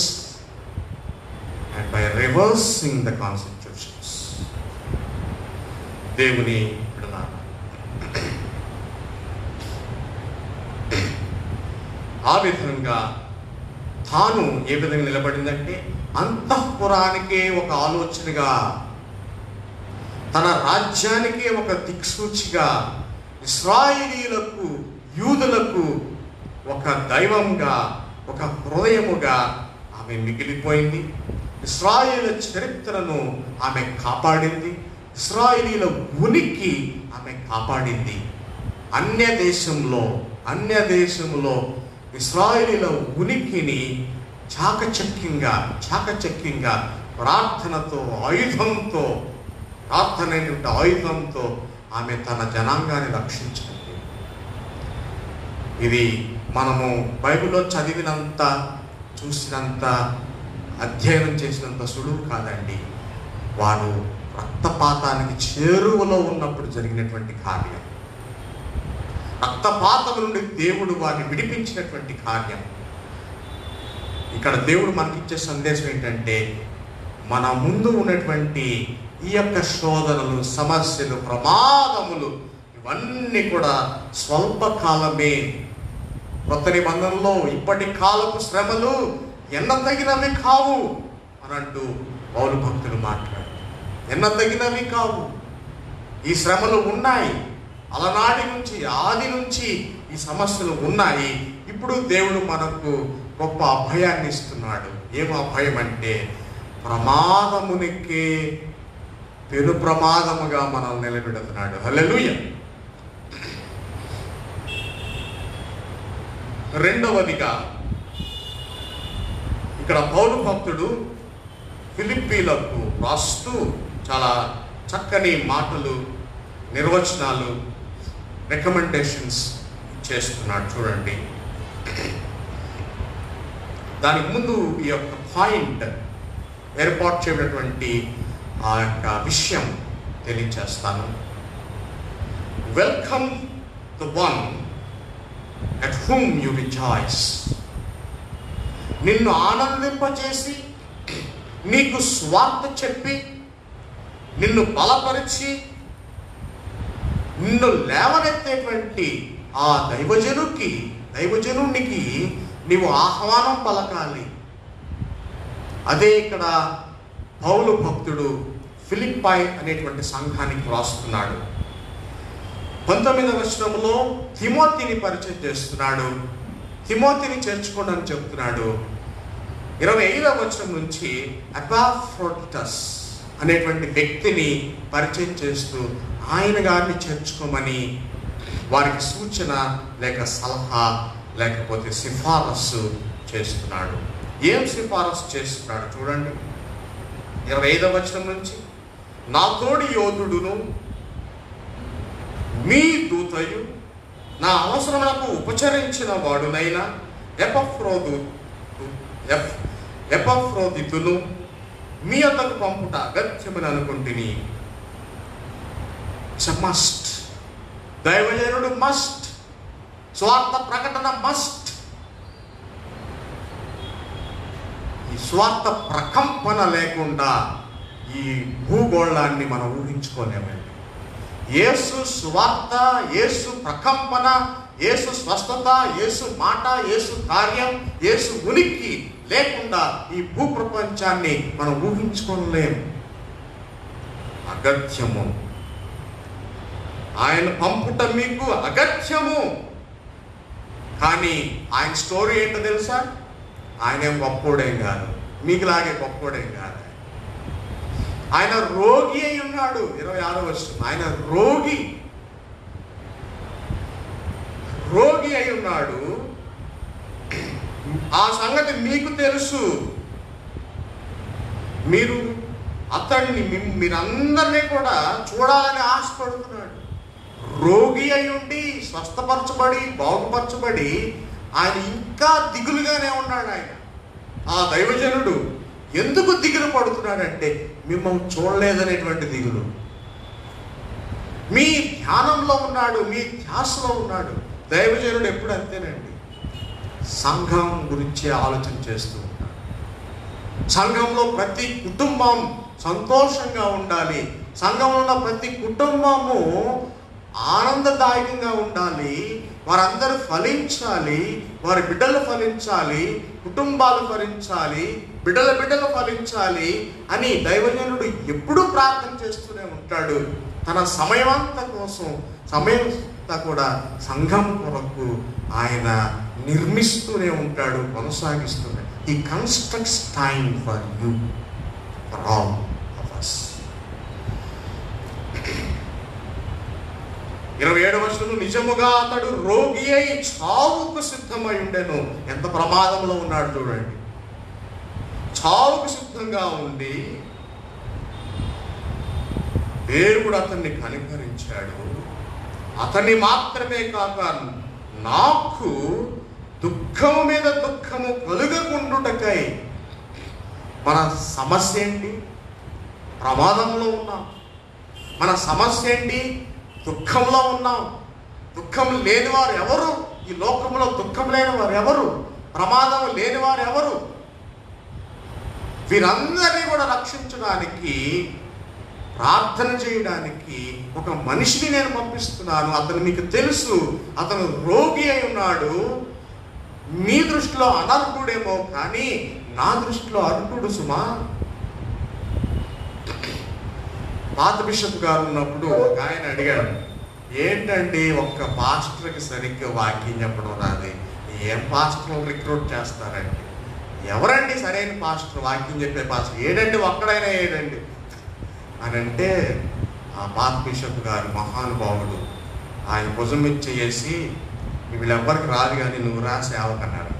and by reversing the constitutions. దేవుని బిడ్డలారా, ఆ విధంగా తాను ఏ విధంగా నిలబడిందంటే అంతఃపురానికే ఒక ఆలోచనగా, తన రాజ్యానికే ఒక దిక్సూచిగా, ఇశ్రాయేలీయులకు, యూదులకు ఒక దైవంగా, ఒక హృదయముగా ఆమె మిగిలిపోయింది. ఇశ్రాయేలు చరిత్రను ఆమె కాపాడింది. ఇశ్రాయేలీల ఉనికి ఆమె కాపాడింది. అన్య దేశంలో ఇశ్రాయేలీల ఉనికిని చాకచక్యంగా ప్రార్థనతో, ఆయుధంతో ఆమె తన జనాంగాన్ని రక్షించింది. ఇది మనము బైబిల్లో చదివినంత, చూసినంత, అధ్యయనం చేసినంత సులువు కాదండి. వారు రక్తపాతానికి చేరువలో ఉన్నప్పుడు జరిగినటువంటి కార్యం, రక్తపాతం నుండి దేవుడు వారిని విడిపించినటువంటి కార్యం. ఇక్కడ దేవుడు మనకిచ్చే సందేశం ఏంటంటే, మన ముందు ఉన్నటువంటి ఈ యొక్క శోధనలు, సమస్యలు, ప్రమాదములు ఇవన్నీ కూడా స్వల్పకాలమే. కొత్త నిబంధనలో ఇప్పటి కాలపు శ్రమలు ఎన్నతగినవి కావు అని అంటూ పౌలు భక్తులు మాట్లాడు. ఎన్నతగినవి కావు, ఈ శ్రమలు ఉన్నాయి. అలనాటి నుంచి, ఆది నుంచి ఈ సమస్యలు ఉన్నాయి. ఇప్పుడు దేవుడు మనకు గొప్ప అభయాన్ని ఇస్తున్నాడు. ఏం అభయం అంటే, ప్రమాదమునికే పెను ప్రమాదముగా మనల్ని నిలబెడుతున్నాడు. హల్లెలూయా. రెండవదిగా ఇక్కడ పౌలు భక్తుడు ఫిలిప్పీలకు రాస్తూ చాలా చక్కని మాటలు, నిర్వచనాలు, రికమెండేషన్స్ చేస్తున్నాడు. చూడండి, దానికి ముందు ఈ యొక్క పాయింట్ ఏర్పాటు చేయబడినటువంటి ఆ యొక్క విషయం తెలియచేస్తాను. Welcome the one at whom you rejoice. నిన్ను ఆనందింపచేసి, నీకు స్వార్థ చెప్పి, నిన్ను బలపరిచి, నిన్ను లేవనెత్తేటువంటి ఆ దైవజనునికి నీవు ఆహ్వానం పలకాలి. అదే ఇక్కడ పౌలు భక్తుడు ఫిలిప్పై అనేటువంటి సంఘానికి రాస్తున్నాడు. 19వ వచనంలో తిమోతిని పరిచయం చేస్తున్నాడు. తిమోతిని చేర్చుకోండి అని చెప్తున్నాడు. 25వ వచనం నుంచి ఎపాఫ్రోడిటస్ అనేటువంటి వ్యక్తిని పరిచయం చేస్తూ ఆయన గారిని చేర్చుకోమని వారికి సూచన లేక సలహా లేకపోతే సిఫారసు చేస్తున్నాడు. ఏం సిఫారసు చేస్తున్నాడు చూడండి. 25వ వచనం నుంచి, నా తోడి యోధుడును మీ దూతయు నా అవసరములకు ఉపచరించిన వాడునైనా ఎపఫ్రోదితును మీ వద్దకు పంపుట అగత్యమని అనుకుంటుని. మస్ట్, దైవజనుడు మస్ట్, స్వార్థ ప్రకటన మస్ట్. ఈ స్వార్థ ప్రకంపన లేకుండా ఈ భూగోళాన్ని మనం ఊహించుకోలేమండి. యేసు స్వార్థ, యేసు ప్రకంపన, యేసు స్వస్థత, యేసు మాట, యేసు కార్యం, యేసు ఉనికి లేకుండా ఈ భూప్రపంచాన్ని మనం ఊహించుకోలేము. అగత్యము. ఆయన పంపుట మీకు అగత్యము. కానీ ఆయన స్టోరీ ఏంటో తెలుసా? ఆయన ఏం గొప్పోడేం కాదు, మీకులాగే గొప్పోడేం కాదు. ఆయన రోగి అయి ఉన్నాడు. 26వ వచనం, ఆయన రోగి అయి ఉన్నాడు. ఆ సంగతి మీకు తెలుసు. మీరు అతన్ని మీరందరినీ కూడా చూడాలని ఆశపడుతున్నాడు. రోగి అయి ఉండి స్వస్థపరచబడి బాగుపరచబడి ఆయన ఇంకా దిగులుగానే ఉన్నాడు. ఆయన ఆ దైవజనుడు ఎందుకు దిగులు పడుతున్నాడంటే మిమ్మల్ని చూడలేదనేటువంటి దిగులు. మీ ధ్యానంలో ఉన్నాడు, మీ ధ్యాసలో ఉన్నాడు. దైవజనుడు ఎప్పుడు అంతేనండి, సంఘం గురించి ఆలోచన చేస్తూ ఉంటాడు. సంఘంలో ప్రతి కుటుంబం సంతోషంగా ఉండాలి, సంఘంలో ఉన్న ప్రతి కుటుంబము ఆనందదాయకంగా ఉండాలి, వారందరూ ఫలించాలి, వారి బిడ్డలు ఫలించాలి, కుటుంబాలు ఫలించాలి, బిడ్డలు ఫలించాలి అని దైవజనుడు ఎప్పుడూ ప్రార్థన చేస్తూనే ఉంటాడు. తన సమయమంతా కూడా సంఘం కొరకు ఆయన నిర్మిస్తూనే ఉంటాడు, కొనసాగిస్తూనే. He constructs time for you, for all of us. 27వ వచనం, నిజముగా అతడు రోగి అయి చావుకు సిద్ధమై ఉండెను. ఎంత ప్రమాదంలో ఉన్నాడు చూడండి. చావుకు సిద్ధంగా ఉండి దేవుడు అతన్ని కనికరించాడు. అతన్ని మాత్రమే కాక నాకు దుఃఖము మీద దుఃఖము కలుగకుండుటకై. మన సమస్య ఏంటి? ప్రమాదంలో ఉన్నాం. మన సమస్య ఏంటి? దుఃఖంలో ఉన్నాం. దుఃఖం లేని వారు ఎవరు? ఈ లోకంలో దుఃఖం లేని వారు ఎవరు? ప్రమాదం లేని వారు ఎవరు? వీరందరినీ కూడా రక్షించడానికి, ప్రార్థన చేయడానికి ఒక మనిషిని నేను పంపిస్తున్నాను. అతను మీకు తెలుసు, అతను రోగి అయి ఉన్నాడు. మీ దృష్టిలో అనర్హుడేమో, కానీ నా దృష్టిలో అర్హుడు సుమా. పాత బిషప్ గారు ఉన్నప్పుడు ఒక ఆయన అడిగాడు, ఏంటండి ఒక్క పాస్టర్కి సరిగ్గా వాక్యం చెప్పడం రాదు, ఏం పాస్టర్ రిక్రూట్ చేస్తారండి? ఎవరండి సరైన పాస్టర్, వాక్యం చెప్పే పాస్టర్? ఏడండి ఒక్కడైనా ఏడండి అని అంటే, ఆ పాత బిషప్ గారు మహానుభావుడు ఆయన భుజం ఇచ్చేసి, వీళ్ళెవ్వరికి రాదు కానీ నువ్వు రా సేవకన్నాడు.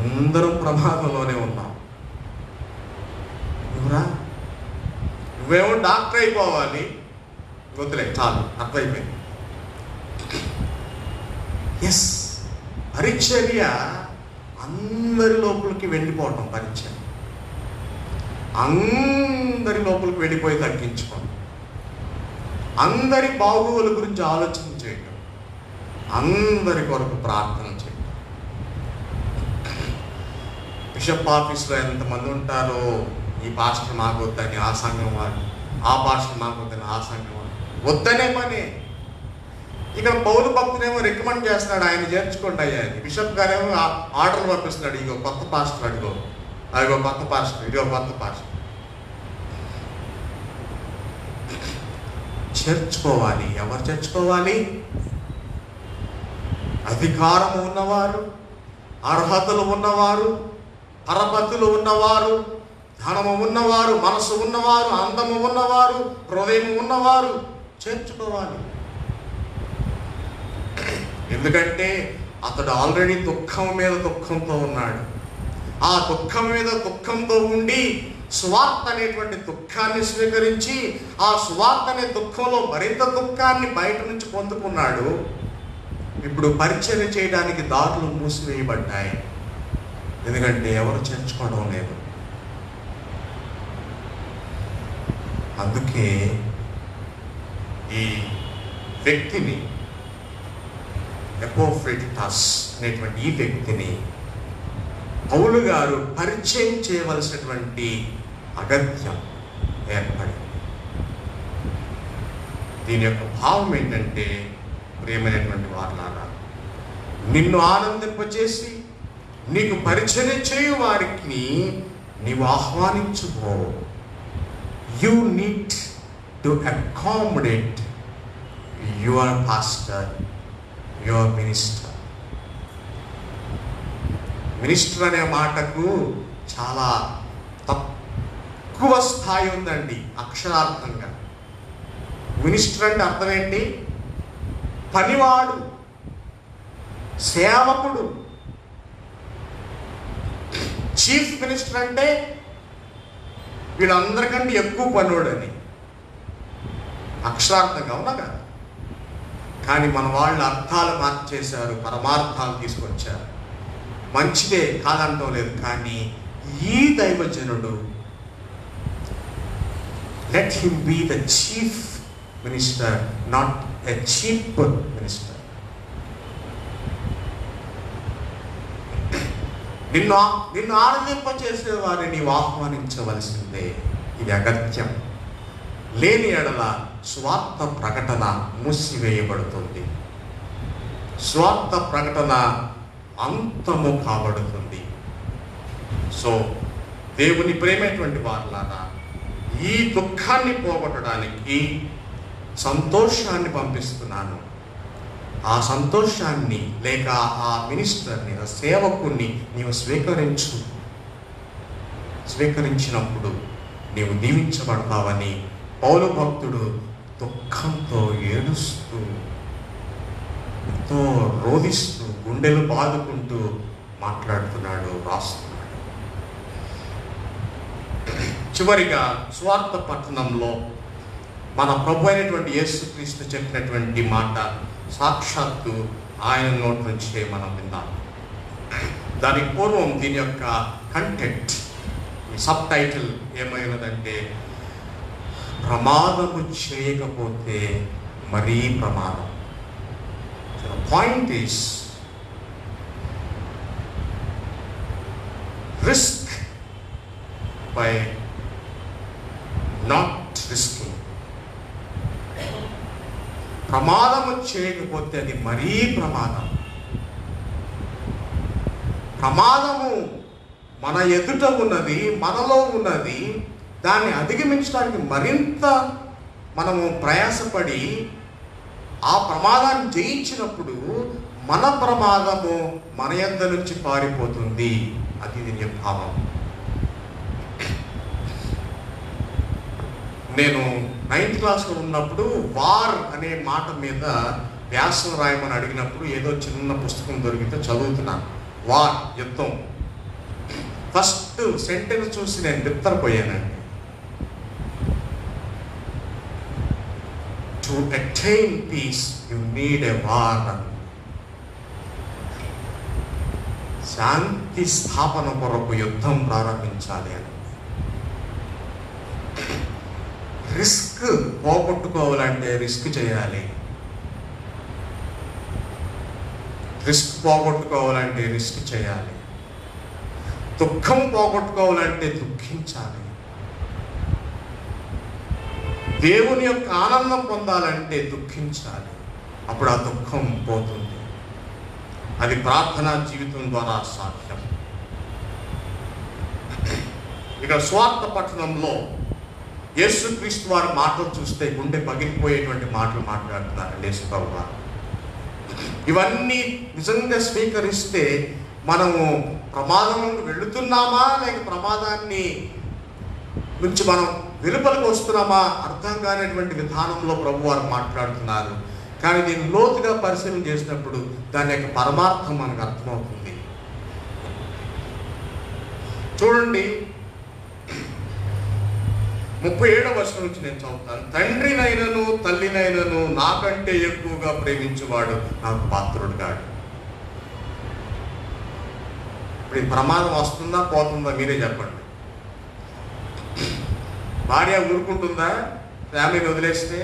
అందరం ప్రమాదంలోనే ఉన్నాం. నువ్వురా, నువ్వేమో డాక్టర్ అయిపోవాలి, వద్దులే చాలు, అర్థమైపోయింది. ఎస్, పరిచర్య అందరి లోపలికి వెళ్ళిపోవటం. పరిచర్య అందరి లోపలికి వెళ్ళిపోయి తగ్గించుకోవడం, అందరి బాగోగుల గురించి ఆలోచన చేయటం, అందరి కొరకు ప్రార్థన చేయటం. బిషప్ ఆఫీస్లో ఎంతమంది ఉంటారో ఈ పాస్టర్ మాకు వద్దని ఆ సంఘం వాడు, ఆ పాస్టర్ మాకు వద్దని ఆ సంఘం వాడు, వద్దనే పని. ఇక్కడ పౌలు భక్తుడేమో రికమెండ్ చేస్తున్నాడు, ఆయన చేర్చుకోండి అయ్యా అని. బిషప్ గారేమో ఆర్డర్లు పంపిస్తున్నాడు, ఇగో కొత్త పాస్టర్, అడిగో అదిగో కొత్త పాస్టర్, ఇదిగో కొత్త పాస్టర్. చేర్చుకోవాలి. ఎవరు చేర్చుకోవాలి? అధికారము ఉన్నవారు, అర్హతలు ఉన్నవారు, పరపతులు ఉన్నవారు, ధనము ఉన్నవారు, మనసు ఉన్నవారు, అందము ఉన్నవారు, హృదయం ఉన్నవారు చేర్చుకోవాలి. ఎందుకంటే అతడు ఆల్రెడీ దుఃఖం మీద దుఃఖంతో ఉన్నాడు. ఆ దుఃఖం మీద దుఃఖంతో ఉండి సువార్త అనేటువంటి దుఃఖాన్ని స్వీకరించి ఆ సువార్త అనే దుఃఖంలో మరింత దుఃఖాన్ని బయట నుంచి పొందుకున్నాడు. ఇప్పుడు పరిచర్య చేయడానికి దారులు మూసివేయబడ్డాయి, ఎందుకంటే ఎవరు చేర్చుకోవడం లేదు. అందుకే ఈ వ్యక్తిని, ఎపోఫ్రొడిటస్ అనేటువంటి ఈ వ్యక్తిని పౌలు గారు పరిచయం చేయవలసినటువంటి అగత్యం ఏర్పడింది. దీని యొక్క భావం ఏంటంటే, ప్రియమైనటువంటి వారలారా, నిన్ను ఆనందింపచేసి నీకు పరిచయం చేయు వారికి నీవు ఆహ్వానించుకో. You need to accommodate your pastor, your minister. Minister అనే మాటకు చాలా తక్కువ స్థాయి ఉందండి అక్షరార్థంగా. మినిస్టర్ అంటే అర్థం ఏంటి? పనివాడు, సేవకుడు. చీఫ్ మినిస్టర్ అంటే వీళ్ళందరికంటే ఎక్కువ పనివాడని అక్షరార్థంగా, అవునా కదా? కానీ మన వాళ్ళు అర్థాలు మార్చేశారు, పరమార్థాలు తీసుకొచ్చారు. మంచిదే, కాదంటం లేదు. కానీ ఈ దైవజనుడు, let him be the chief minister, not a cheap minister. నిన్ను ఆనందింపచేసే వారిని నీవు ఆహ్వానించవలసిందే. ఇది అగత్యం. లేని ఎడల స్వార్థ ప్రకటన మూసివేయబడుతుంది, స్వార్థ ప్రకటన అంతము కాబడుతుంది. సో దేవుని ప్రేమైనటువంటి వారులారా, ఈ దుఃఖాన్ని పోగొట్టడానికి సంతోషాన్ని పంపిస్తున్నాను. ఆ సంతోషాన్ని లేక ఆ మినిస్టర్ని, ఆ సేవకుని నీవు స్వీకరించినప్పుడు నీవు దీవించబడతావని పౌలు భక్తుడు దుఃఖంతో ఏడుస్తూ, ఎంతో రోధిస్తూ, గుండెలు బాదుకుంటూ మాట్లాడుతున్నాడు, రాస్తున్నాడు. చివరిగా స్వార్థ పట్టణంలో మన ప్రభు అయినటువంటి యేసుక్రీస్తు చెప్పినటువంటి మాట సాక్షాత్తు ఆయన నోటి నుంచే మనం విందాం. దానికి పూర్వం దీని యొక్క కంటెంట్, ఈ సబ్ టైటిల్ ఏమైనదంటే, ప్రమాదము చేయకపోతే మరీ ప్రమాదం. The point is, risk by not risking. ప్రమాదము చేయకపోతే అది మరీ ప్రమాదం. ప్రమాదము మన ఎదుట ఉన్నది, మనలో ఉన్నది. దాన్ని అధిగమించడానికి మరింత మనము ప్రయాసపడి ఆ ప్రమాదాన్ని జయించినప్పుడు మన ప్రమాదము మన యొద్ద నుంచి పారిపోతుంది. అది దీని భావం. నేను 9th క్లాస్లో ఉన్నప్పుడు వార్ అనే మాట మీద వ్యాసం రాయమని అడిగినప్పుడు ఏదో చిన్న పుస్తకం దొరికితే చదువుతున్నాను. వార్, యుద్ధం. ఫస్ట్ సెంటెన్స్ చూసి నేను బిత్తరపోయానండి. To attain peace you need a war. శాంతి స్థాపన కొరకు యుద్ధం ప్రారంభించాలి అని. రిస్క్ పోగొట్టుకోవాలంటే రిస్క్ చేయాలి. రిస్క్ పోగొట్టుకోవాలంటే రిస్క్ చేయాలి. దుఃఖం పోగొట్టుకోవాలంటే దుఃఖించాలి. దేవుని యొక్క ఆనందం పొందాలంటే దుఃఖించాలి. అప్పుడు ఆ దుఃఖం పోతుంది. అది ప్రార్థనా జీవితం ద్వారా సాధ్యం. ఇక స్వార్థ పట్టణంలో యేసుక్రీస్తు వారి మాటలు చూస్తే గుండె పగిలిపోయేటువంటి మాటలు మాట్లాడుతున్నారు యేసుప్రభు వారు. ఇవన్నీ నిజంగా స్వీకరిస్తే మనము ప్రమాదంలో వెళుతున్నామా లేక ప్రమాదాన్ని నుంచి మనం వెలుపలకు వస్తున్నామా అర్థం కానిటువంటి విధానంలో ప్రభు వారు మాట్లాడుతున్నారు. కానీ దీన్ని లోతుగా పరిశీలన చేసినప్పుడు దాని యొక్క పరమార్థం మనకు అర్థమవుతుంది. చూడండి, 37వ వచనం నుంచి నేను చదువుతాను. తండ్రినైనను తల్లినైనను నాకంటే ఎక్కువగా ప్రేమించువాడు నాకు పాత్రుడు కాడు. ఇప్పుడు ఈ ప్రమాదం వస్తుందా పోతుందా మీరే చెప్పండి. భార్య ఊరుకుంటుందా? ఫ్యామిలీని వదిలేస్తే,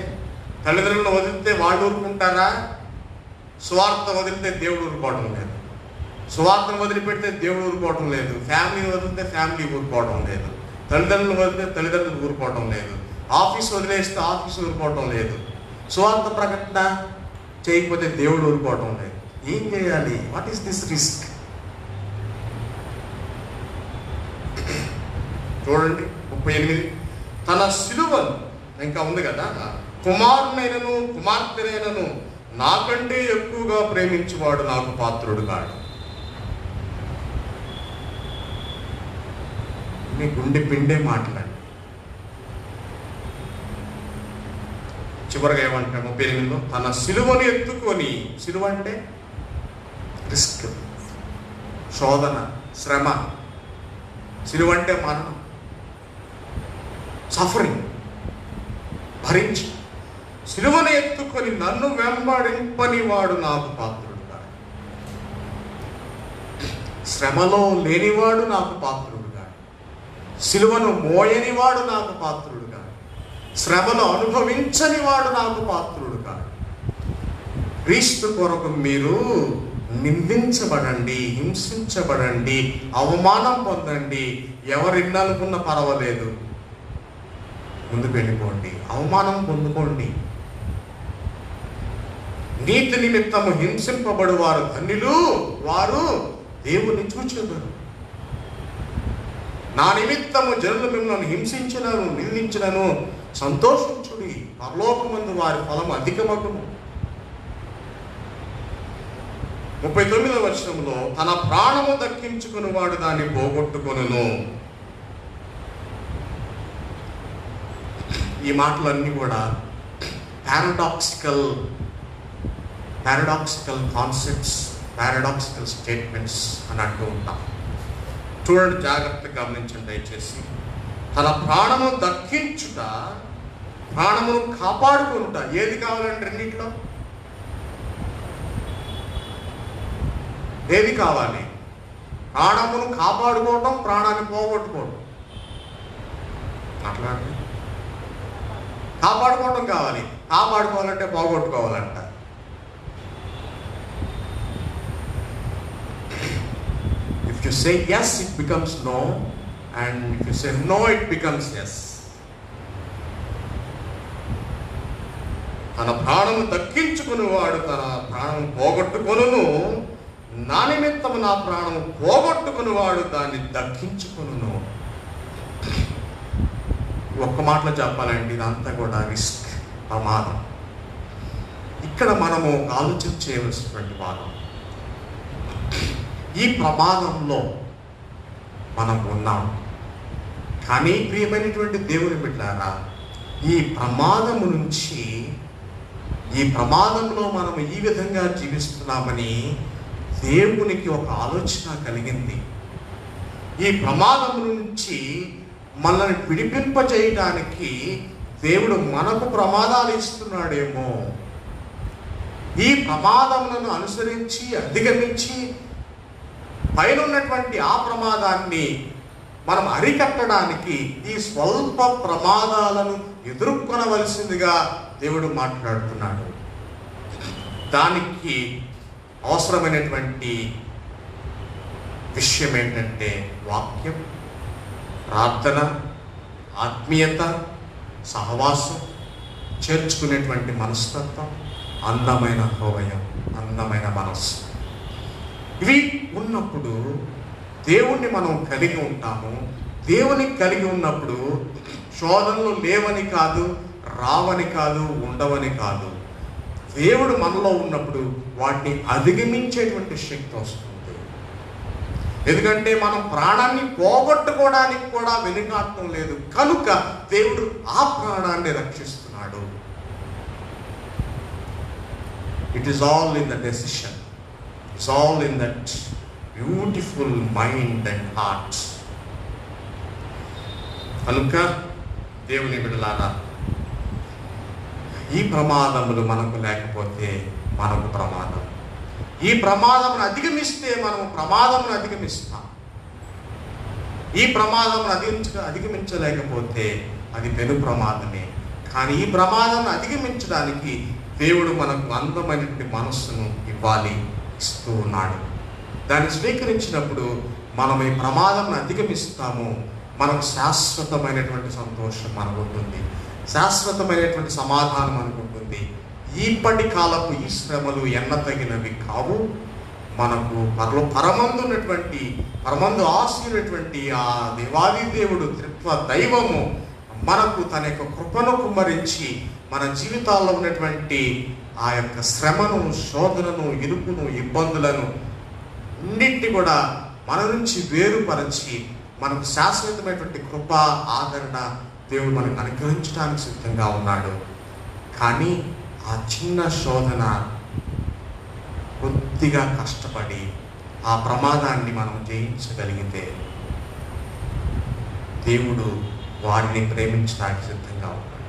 తల్లిదండ్రులను వదిలితే వాళ్ళు ఊరుకుంటారా? స్వార్థ వదిలితే దేవుడు ఊరుకోవడం లేదు. స్వార్థను వదిలిపెడితే దేవుడు ఊరుకోవడం లేదు. ఫ్యామిలీని వదిలితే ఫ్యామిలీ ఊరుకోవడం లేదు. తల్లిదండ్రులు వదిలితే తల్లిదండ్రులు ఊరుకోవడం లేదు. ఆఫీస్ వదిలేస్తే ఆఫీస్ ఊరుకోవడం లేదు. స్వార్థ ప్రకటన చేయకపోతే దేవుడు ఊరుకోవడం లేదు. ఏం చేయాలి? What is this risk? చూడండి 38. తన సిలువను, ఇంకా ఉంది కదా, కుమారునైనను కుమార్తెనైనను నాకంటే ఎక్కువగా ప్రేమించువాడు నాకు పాత్రుడు కాడు. మీ గుండె పిండే మాట్లాడి చివరిగా ఏమంటాడు 38లో, తన సిలువను ఎత్తుకొని, సిలువ అంటే రిస్క్, శోధన, శ్రమ. సిలువ అంటే మరణం, సఫరింగ్ భరించి సిలువను ఎత్తుకొని నన్ను వెంబడింపని వాడు నాకు పాత్రుడు కాడు. శ్రమలో లేనివాడు నాకు పాత్రుడు కాడు. సిలువను మోయనివాడు నాకు పాత్రుడు కాడు. శ్రమను అనుభవించని వాడు నాకు పాత్రుడు కాడు. క్రీస్తు కొరకు మీరు నిందించబడండి, హింసించబడండి, అవమానం పొందండి. ఎవరిన్ననుకున్నా పర్వాలేదు, ముందుకు వెళ్ళిపోండి, అవమానం పొందుకోండి. నీతి నిమిత్తము హింసింపబడు వారు ధన్యులు, వారు దేవుని చూచెదరు. నా నిమిత్తము జనులు మిమ్మల్ని హింసించినను నిందించినను సంతోషించుడి, పరలోకమందు వారి ఫలము అధికమగును. 39వ వచనంలో, తన ప్రాణము దక్కించుకుని వాడు దాన్ని పోగొట్టుకొనును. ఈ మాటలన్నీ కూడా పారాడాక్సికల్ కాన్సెప్ట్స్, పారాడాక్సికల్ స్టేట్మెంట్స్ అని అంటూ ఉంటాం. చూడండి, జాగ్రత్తగా గమనించండి దయచేసి. తన ప్రాణము దక్కించుట, ప్రాణమును కాపాడుకుంట. ఏది కావాలంటే రెండింటిలో ఏది కావాలి? ప్రాణమును కాపాడుకోవటం, ప్రాణాన్ని పోగొట్టుకోవడం. మాట్లాడండి. కాపాడుకోవడం కావాలి, కాపాడుకోవాలంటే పోగొట్టుకోవాలంట. If you say yes, it becomes no, and if you say no, it becomes yes. తన ప్రాణము దక్కించుకుని వాడు తన ప్రాణం పోగొట్టుకొనును, నా నిమిత్తము నా ప్రాణము పోగొట్టుకుని వాడు దాన్ని దక్కించుకొనును. ఒక్క మాటలో చెప్పాలంటే ఇదంతా కూడా రిస్క్, ప్రమాదం. ఇక్కడ మనము ఆలోచన చేయవలసినటువంటి వారం, ఈ ప్రమాదంలో మనం ఉన్నాం. కానీ ప్రియమైనటువంటి దేవుని బిడ్డలారా, ఈ ప్రమాదము నుంచి, ఈ ప్రమాదంలో మనం ఈ విధంగా జీవిస్తున్నామని దేవునికి ఒక ఆలోచన కలిగింది. ఈ ప్రమాదం నుంచి మనల్ని విడిపింపజేయడానికి దేవుడు మనకు ప్రమాదాలు ఇస్తున్నాడేమో. ఈ ప్రమాదములను అనుసరించి అధిగమించి పైన ఉన్నటువంటి ఆ ప్రమాదాన్ని మనం అరికట్టడానికి ఈ స్వల్ప ప్రమాదాలను ఎదుర్కొనవలసిందిగా దేవుడు మాట్లాడుతున్నాడు. దానికి అవసరమైనటువంటి విషయం ఏంటంటే వాక్యం, ప్రార్థన, ఆత్మీయత, సహవాసం, చేర్చుకునేటువంటి మనస్తత్వం, అందమైన హృదయం, అందమైన మనస్సు, ఇవి ఉన్నప్పుడు దేవుణ్ణి మనం కలిగి ఉంటాము. దేవుని కలిగి ఉన్నప్పుడు శోధనలు లేవని కాదు, రావని కాదు, ఉండవని కాదు. దేవుడు మనలో ఉన్నప్పుడు వాటిని అధిగమించేటువంటి శక్తి వస్తుంది. ఎందుకంటే మనం ప్రాణాన్ని పోగొట్టుకోవడానికి కూడా వెనుకాడటం లేదు కనుక దేవుడు ఆ ప్రాణాన్ని రక్షిస్తున్నాడు. It is all in the decision. It's all in that beautiful mind and heart. కనుక దేవుని బిడ్డలారా, ఈ ప్రమాదములు మనకు లేకపోతే మనకు ప్రమాదం. ఈ ప్రమాదమును అధిగమిస్తే మనము ప్రమాదమును అధిగమిస్తాం. ఈ ప్రమాదమును అధిగమించలేకపోతే అది పెను ప్రమాదమే. కానీ ఈ ప్రమాదాన్ని అధిగమించడానికి దేవుడు మనకు అందమైనటువంటి మనస్సును ఇస్తూ ఉన్నాడు. దాన్ని స్వీకరించినప్పుడు మనం ఈ ప్రమాదాన్ని అధిగమిస్తాము. మనకు శాశ్వతమైనటువంటి సంతోషం మనకు ఉంటుంది, శాశ్వతమైనటువంటి సమాధానం మనకు ఉంటుంది. ఇప్పటి కాలపు ఈ శ్రమలు ఎన్నతగినవి కావు. మనకు పరమందు ఆశీనటువంటి ఆ దేవాది దేవుడు త్రిత్వ దైవము మనకు తన యొక్క కృపను కుమ్మరించి మన జీవితాల్లో ఉన్నటువంటి ఆ యొక్క శ్రమను, శోధనను, ఇరుకును, ఇబ్బందులను అన్నింటినీ కూడా మన నుంచి వేరుపరచి మనకు శాశ్వతమైనటువంటి కృప, ఆదరణ దేవుడు మనకు అనుగ్రహించడానికి సిద్ధంగా ఉన్నాడు. కానీ ఆ చిన్న శోధన కొద్దిగా కష్టపడి ఆ ప్రమాదాన్ని మనం జయించగలిగితే దేవుడు వారిని ప్రేమించడానికి సిద్ధంగా ఉన్నాడు.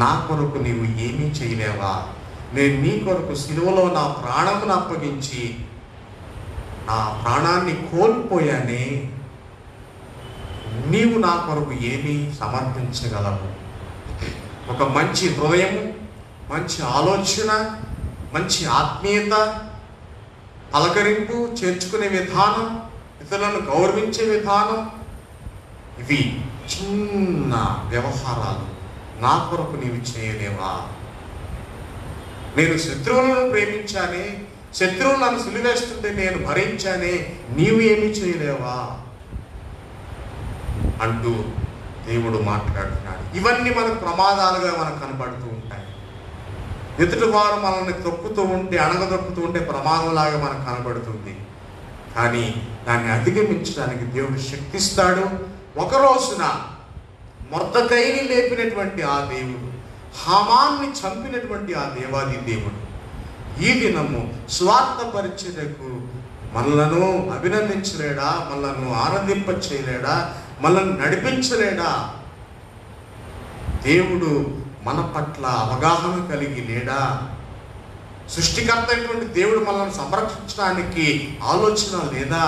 నా కొరకు నీవు ఏమీ చేయలేవా? నేను నీ కొరకు సిలువలో నా ప్రాణమును అప్పగించి నా ప్రాణాన్ని కోల్పోయానే, నీవు నా కొరకు ఏమీ సమర్పించగలవు? ఒక మంచి హృదయము, మంచి ఆలోచన, మంచి ఆత్మీయత, పలకరింపు, చేర్చుకునే విధానం, ఇతరులను గౌరవించే విధానం, ఇవి చిన్న వ్యవహారాలు నా కొరకు నీవు చేయలేవా? నేను శత్రువులను ప్రేమించానే, శత్రువులు నన్ను సిలువేస్తుంటే నేను భరించానే, నీవు ఏమీ చేయలేవా అంటూ దేవుడు మాట్లాడుతున్నాడు. ఇవన్నీ మనకు ప్రమాదాలుగా మనకు కనబడుతూ ఉంటాయి. ఎదుటి వారు మనల్ని తొక్కుతూ ఉంటే, అణగదొక్కుతూ ఉంటే ప్రమాదంలాగా మనకు కనబడుతుంది. కానీ దాన్ని అధిగమించడానికి దేవుడు శక్తిస్తాడు. ఒక రోజున మొర్దెకైని లేపినటువంటి ఆ దేవుడు, హామాన్ని చంపినటువంటి ఆ దేవాది దేవుడు ఈ దినము స్వార్థ పరిచర్యకు మనలను అభినందించలేడా? మనలను ఆనందింప చేయలేడా? మనల్ని నడిపించలేడా? దేవుడు మన పట్ల అవగాహన కలిగి లేడా? సృష్టికర్త అయినటువంటి దేవుడు మనల్ని సంరక్షించడానికి ఆలోచన లేదా?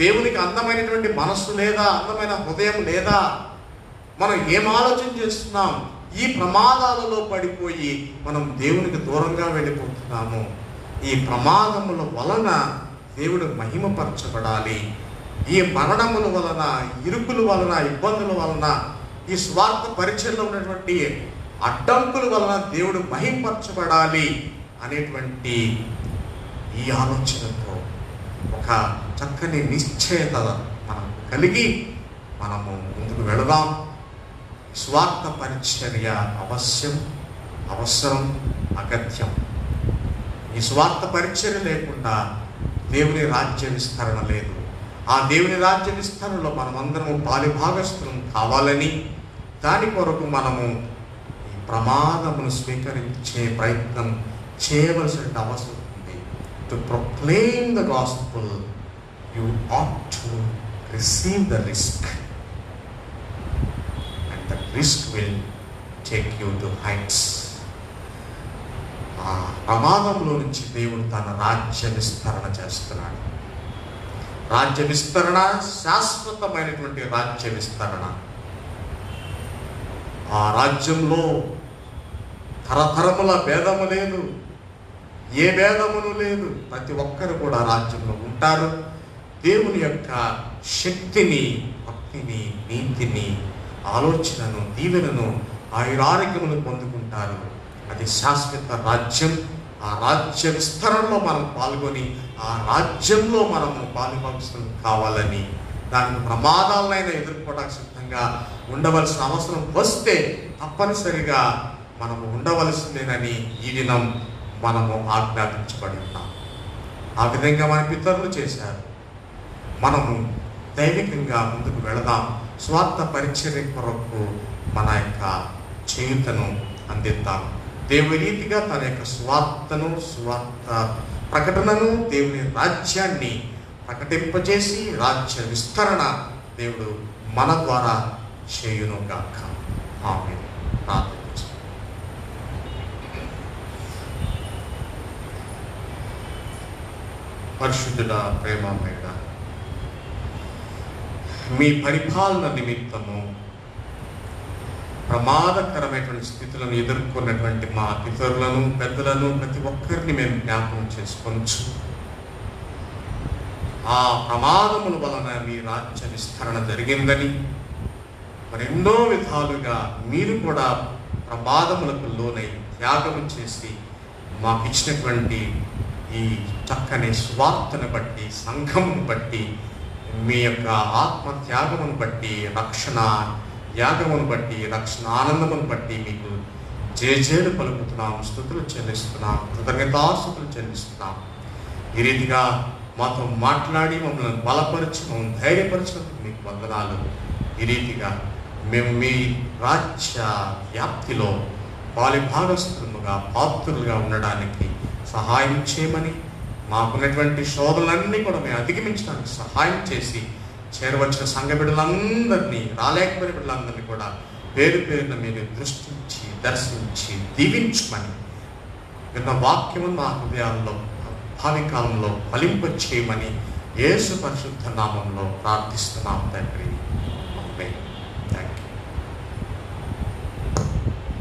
దేవునికి అందమైనటువంటి మనస్సు లేదా? అందమైన హృదయం లేదా? మనం ఏం ఆలోచన చేస్తున్నాం? ఈ ప్రమాదాలలో పడిపోయి మనం దేవునికి దూరంగా వెళ్ళిపోతున్నాము. ఈ ప్రమాదముల వలన దేవుడు మహిమపరచబడాలి. ఈ మరణముల వలన, ఇరుకుల వలన, ఇబ్బందుల వలన, ఈ స్వార్థ పరిచయంలో ఉన్నటువంటి అడ్డంకుల వలన దేవుడు మహిమపరచబడాలి అనేటువంటి ఈ ఆలోచనతో ఒక చక్కని నిశ్చయత మనం కలిగి మనము ముందుకు వెళదాం. స్వార్థ పరిచర్య అవసరం, అగత్యం. ఈ స్వార్థ పరిచర్య లేకుండా దేవుని రాజ్య విస్తరణ లేదు. ఆ దేవుని రాజ్య విస్తరణలో మనమందరము పాలిభాగస్థులం కావాలని, దాని కొరకు మనము ఈ ప్రమాదమును స్వీకరించే ప్రయత్నం చేయవలసిన అవసరం ఉంది. To proclaim the gospel you ought to receive the risk, and the risk will take you to heights. ఆ ప్రమాదంలో నుంచి దేవుడు తన రాజ్య విస్తరణ చేస్తున్నాడు. రాజ్య విస్తరణ శాశ్వతమైనటువంటి రాజ్య విస్తరణ. ఆ రాజ్యంలో తరతరముల భేదము లేదు, ఏ భేదమును లేదు. ప్రతి ఒక్కరు కూడా రాజ్యంలో ఉంటారు. దేవుని యొక్క శక్తిని, భక్తిని, నీతిని, ఆలోచనను, దీవెనను ఆయురారోగ్యములు పొందుకుంటారు. అది శాశ్వత రాజ్యం. ఆ రాజ్య విస్తరణలో మనం పాల్గొని ఆ రాజ్యంలో మనము పాలుపంచులు కావాలని, దానికి ప్రమాదాలనైనా ఎదుర్కోవడానికి సిద్ధంగా ఉండవలసిన అవసరం వస్తే తప్పనిసరిగా మనము ఉండవలసిందేనని ఈ దినం మనము ఆజ్ఞాపించబడి ఉన్నాం. ఆ విధంగా మన పితరులు చేశారు. మనము దైవికంగా ముందుకు వెళదాం. స్వార్థ పరిచర్య కొరకు మన యొక్క చేయుతను అందిద్దాం. దేవుని రీతిగా తన యొక్క స్వార్థ ప్రకటనను, దేవుని రాజ్యాన్ని ప్రకటింపజేసి రాజ్య విస్తరణ దేవుడు మన ద్వారా చేయునుగాక. ఆమేన్. ప్రార్థన. పరిశుద్ధుడా, ప్రేమమయుడా, మీ పరిపాలన నిమిత్తము ప్రమాదకరమైనటువంటి స్థితులను ఎదుర్కొన్నటువంటి మా పితరులను, పెద్దలను, ప్రతి ఒక్కరిని మేము జ్ఞాపకం చేసుకోవచ్చు. ఆ ప్రమాదముల వలన మీ రాజ్య విస్తరణ జరిగిందని, మరెన్నో విధాలుగా మీరు కూడా ప్రమాదములకు లోనై త్యాగం చేసి మాకు ఇచ్చినటువంటి ఈ చక్కని స్వార్థను బట్టి, సంఘమును బట్టి, మీ యొక్క ఆత్మ త్యాగమును బట్టి, రక్షణ యాగమును బట్టి, రక్షణ ఆనందమును బట్టి మీకు జేజేలు పలుకుతున్నాం, స్తుతులు చెల్లిస్తున్నాం, కృతజ్ఞతాస్తుతులు చెల్లిస్తున్నాం. ఈ రీతిగా మాతో మాట్లాడి మమ్మల్ని బలపరిచి, మమ్మల్ని ధైర్యపరిచినందుకు మీకు వందనాలు. ఈ రీతిగా మేము మీ రాజ్య వ్యాప్తిలో పాలిభాగస్తులుగా, పాత్రులుగా ఉండడానికి సహాయం చేయమని, మాకున్నటువంటి శోధనలన్నీ కూడా మేము అధిగమించడానికి సహాయం చేసి, చేరవచ్చిన సంఘ బిడ్డలందరినీ, రాలేకపోయిన బిడ్డలందరినీ కూడా పేరు పేరున మీరు దృష్టించి, దర్శించి, దీవించమని, విన్న వాక్యము మా హృదయాల్లో భావి కాలంలో ఫలింప చేయమని యేసు పరిశుద్ధ నామంలో ప్రార్థిస్తున్నాం తండ్రి. ఆమేన్.